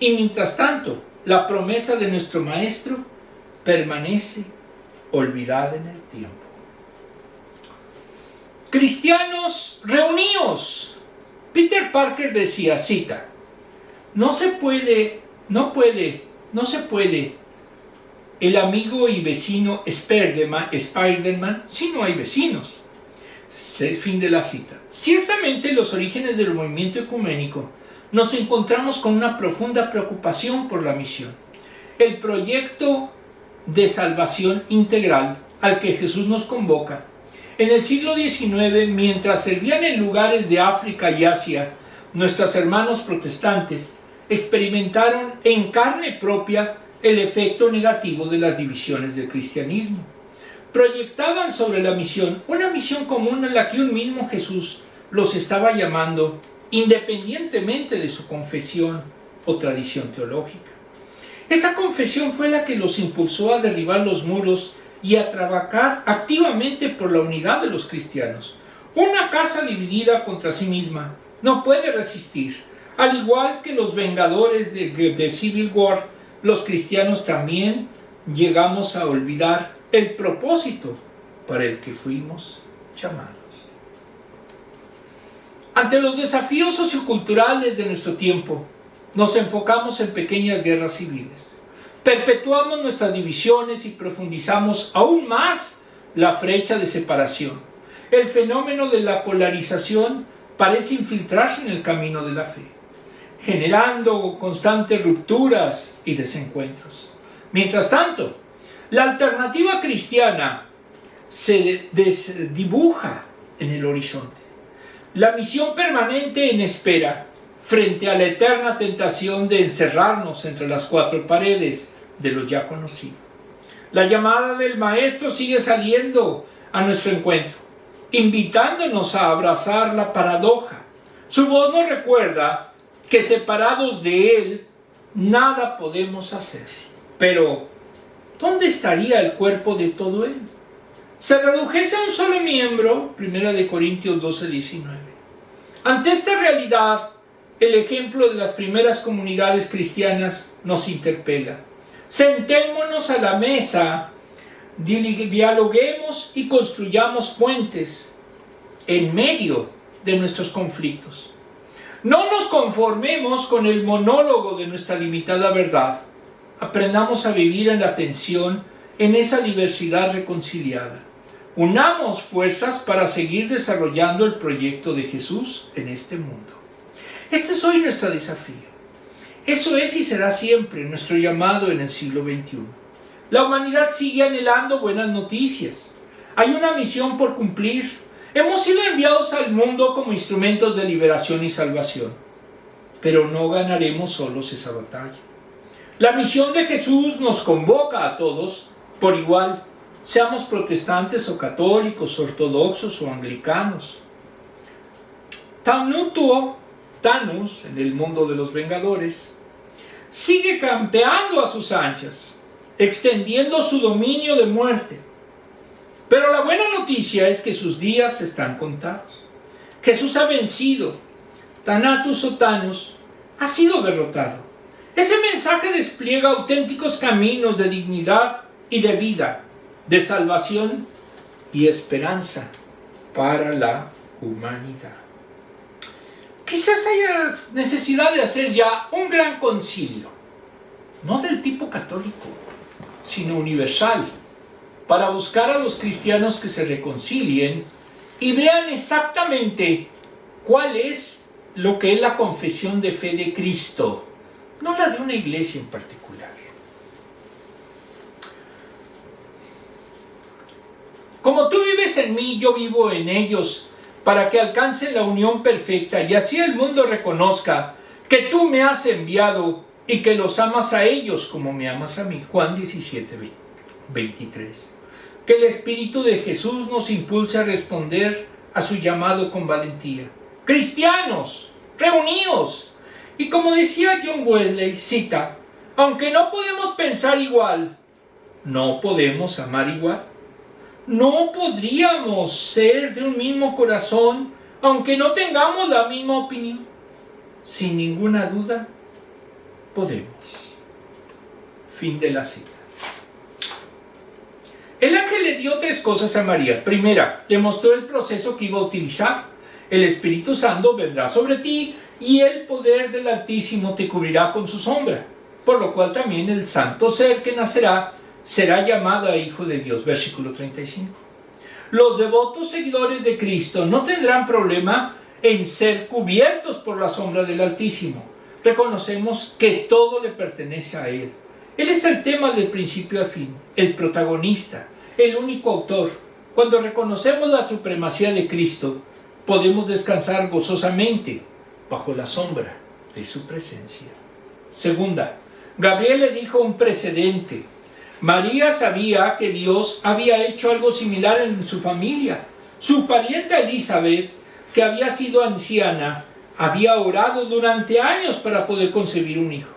y mientras tanto, la promesa de nuestro Maestro permanece olvidada en el tiempo. Cristianos, reuníos. Peter Parker decía, cita, no se puede el amigo y vecino Spider-Man si no hay vecinos. Fin de la cita. Ciertamente, en los orígenes del movimiento ecuménico nos encontramos con una profunda preocupación por la misión. El proyecto de salvación integral al que Jesús nos convoca. En el siglo XIX, mientras servían en lugares de África y Asia, nuestros hermanos protestantes experimentaron en carne propia el efecto negativo de las divisiones del cristianismo. Proyectaban sobre la misión una misión común a la que un mismo Jesús los estaba llamando, independientemente de su confesión o tradición teológica. Esa confesión fue la que los impulsó a derribar los muros y a trabajar activamente por la unidad de los cristianos. Una casa dividida contra sí misma no puede resistir. Al igual que los vengadores de Civil War, los cristianos también llegamos a olvidar el propósito para el que fuimos llamados. Ante los desafíos socioculturales de nuestro tiempo, nos enfocamos en pequeñas guerras civiles. Perpetuamos nuestras divisiones y profundizamos aún más la brecha de separación. El fenómeno de la polarización parece infiltrarse en el camino de la fe, generando constantes rupturas y desencuentros. Mientras tanto, la alternativa cristiana se dibuja en el horizonte. La misión permanente en espera frente a la eterna tentación de encerrarnos entre las cuatro paredes de lo ya conocido. La llamada del Maestro sigue saliendo a nuestro encuentro, invitándonos a abrazar la paradoja. Su voz nos recuerda que separados de Él nada podemos hacer. Pero, ¿dónde estaría el cuerpo de todo Él? Se redujese a un solo miembro, 1 Corintios 12:19. Ante esta realidad, el ejemplo de las primeras comunidades cristianas nos interpela. Sentémonos a la mesa, dialoguemos y construyamos puentes en medio de nuestros conflictos. No nos conformemos con el monólogo de nuestra limitada verdad. Aprendamos a vivir en la tensión, en esa diversidad reconciliada. Unamos fuerzas para seguir desarrollando el proyecto de Jesús en este mundo. Este es hoy nuestro desafío. Eso es y será siempre nuestro llamado en el siglo XXI. La humanidad sigue anhelando buenas noticias. Hay una misión por cumplir. Hemos sido enviados al mundo como instrumentos de liberación y salvación. Pero no ganaremos solos esa batalla. La misión de Jesús nos convoca a todos por igual, seamos protestantes o católicos, ortodoxos o anglicanos. Thanos, en el mundo de los Vengadores, sigue campeando a sus anchas, extendiendo su dominio de muerte. Pero la buena noticia es que sus días están contados. Jesús ha vencido. Thanatos o Thanos ha sido derrotado. Ese mensaje despliega auténticos caminos de dignidad y de vida, de salvación y esperanza para la humanidad. Quizás haya necesidad de hacer ya un gran concilio, no del tipo católico, sino universal, para buscar a los cristianos que se reconcilien y vean exactamente cuál es lo que es la confesión de fe de Cristo, no la de una iglesia en particular. Como tú vives en mí, yo vivo en ellos, para que alcancen la unión perfecta y así el mundo reconozca que tú me has enviado y que los amas a ellos como me amas a mí. Juan 17:23. Que el Espíritu de Jesús nos impulse a responder a su llamado con valentía. Cristianos, reuníos. Y como decía John Wesley, cita, aunque no podemos pensar igual, no podemos amar igual. No podríamos ser de un mismo corazón, aunque no tengamos la misma opinión. Sin ninguna duda, podemos. Fin de la cita. El ángel le dio 3 cosas a María. Primera, le mostró el proceso que iba a utilizar. El Espíritu Santo vendrá sobre ti y el poder del Altísimo te cubrirá con su sombra. Por lo cual también el santo ser que nacerá será llamado Hijo de Dios. Versículo 35. Los devotos seguidores de Cristo no tendrán problema en ser cubiertos por la sombra del Altísimo. Reconocemos que todo le pertenece a Él. Él es el tema del principio a fin, el protagonista, el único autor. Cuando reconocemos la supremacía de Cristo, podemos descansar gozosamente bajo la sombra de su presencia. Segunda, Gabriel le dijo un precedente. María sabía que Dios había hecho algo similar en su familia. Su parienta Elizabeth, que había sido anciana, había orado durante años para poder concebir un hijo.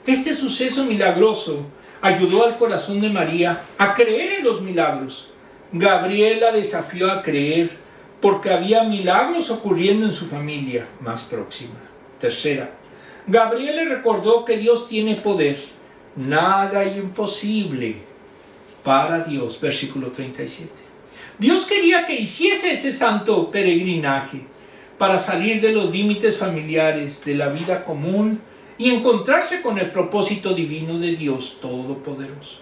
Este suceso milagroso ayudó al corazón de María a creer en los milagros. Gabriel la desafió a creer porque había milagros ocurriendo en su familia más próxima. Tercera, Gabriel le recordó que Dios tiene poder. Nada hay imposible para Dios. Versículo 37. Dios quería que hiciese ese santo peregrinaje para salir de los límites familiares, de la vida común y encontrarse con el propósito divino de Dios Todopoderoso.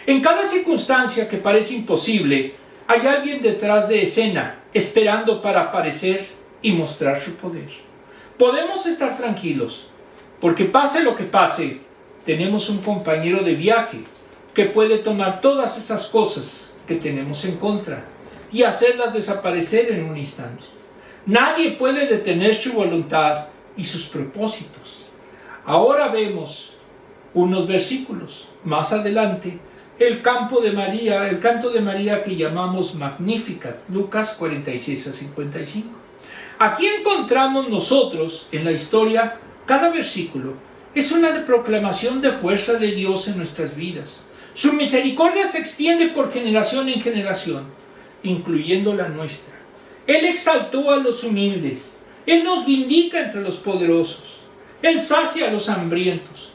En cada circunstancia que parece imposible, hay alguien detrás de escena, esperando para aparecer y mostrar su poder. Podemos estar tranquilos, porque pase lo que pase, tenemos un compañero de viaje que puede tomar todas esas cosas que tenemos en contra y hacerlas desaparecer en un instante. Nadie puede detener su voluntad y sus propósitos. Ahora vemos unos versículos más adelante el canto de María que llamamos Magnificat, Lucas 46-55. Aquí encontramos nosotros en la historia, cada versículo es una proclamación de fuerza de Dios en nuestras vidas. Su misericordia se extiende por generación en generación, incluyendo la nuestra. Él exaltó a los humildes, Él nos vindica entre los poderosos, Él sacia a los hambrientos.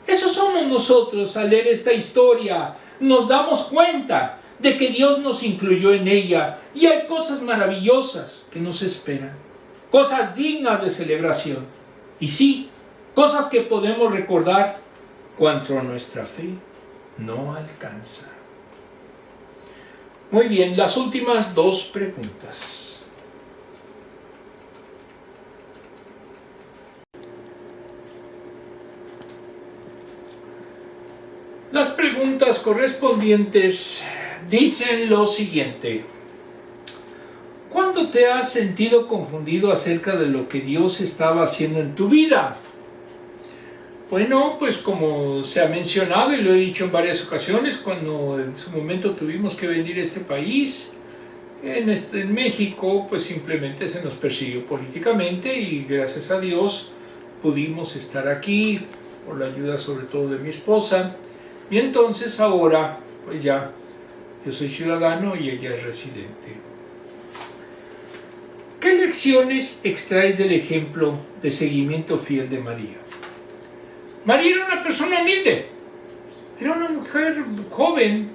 Eso somos nosotros al leer esta historia. Nos damos cuenta de que Dios nos incluyó en ella y hay cosas maravillosas que nos esperan, cosas dignas de celebración y sí, cosas que podemos recordar cuando nuestra fe no alcanza. Muy bien, las últimas dos preguntas. Las preguntas correspondientes dicen lo siguiente. ¿Cuándo te has sentido confundido acerca de lo que Dios estaba haciendo en tu vida? Bueno, pues como se ha mencionado y lo he dicho en varias ocasiones, cuando en su momento tuvimos que venir a este país, en México, pues simplemente se nos persiguió políticamente y gracias a Dios pudimos estar aquí, por la ayuda sobre todo de mi esposa, y entonces ahora, pues ya, yo soy ciudadano y ella es residente. ¿Qué lecciones extraes del ejemplo de seguimiento fiel de María? María era una persona humilde, era una mujer joven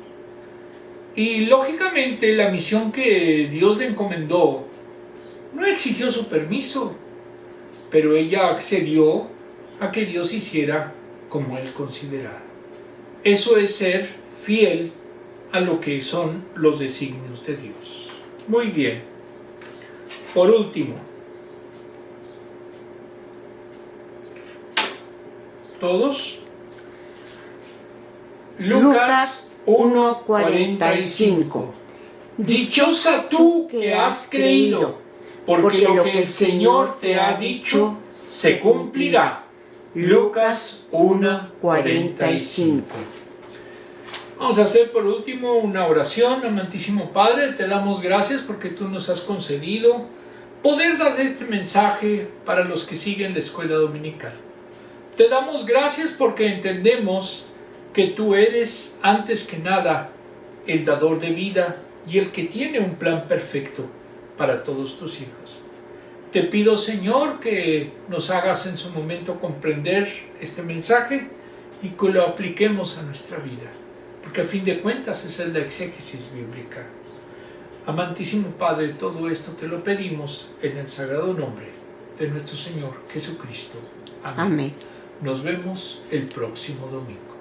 y lógicamente la misión que Dios le encomendó no exigió su permiso, pero ella accedió a que Dios hiciera como Él considerara. Eso es ser fiel a lo que son los designios de Dios. Muy bien. Por último, todos. Lucas 1:45. Dichosa tú que has creído, porque lo que el Señor te ha dicho se cumplirá. Lucas 1:45. Vamos a hacer por último una oración. Amantísimo Padre, te damos gracias porque tú nos has concedido poder dar este mensaje para los que siguen la escuela dominical. Te damos gracias porque entendemos que tú eres antes que nada el dador de vida y el que tiene un plan perfecto para todos tus hijos. Te pido, Señor, que nos hagas en su momento comprender este mensaje y que lo apliquemos a nuestra vida, porque a fin de cuentas esa es la exégesis bíblica. Amantísimo Padre, todo esto te lo pedimos en el sagrado nombre de nuestro Señor Jesucristo. Amén. Amén. Nos vemos el próximo domingo.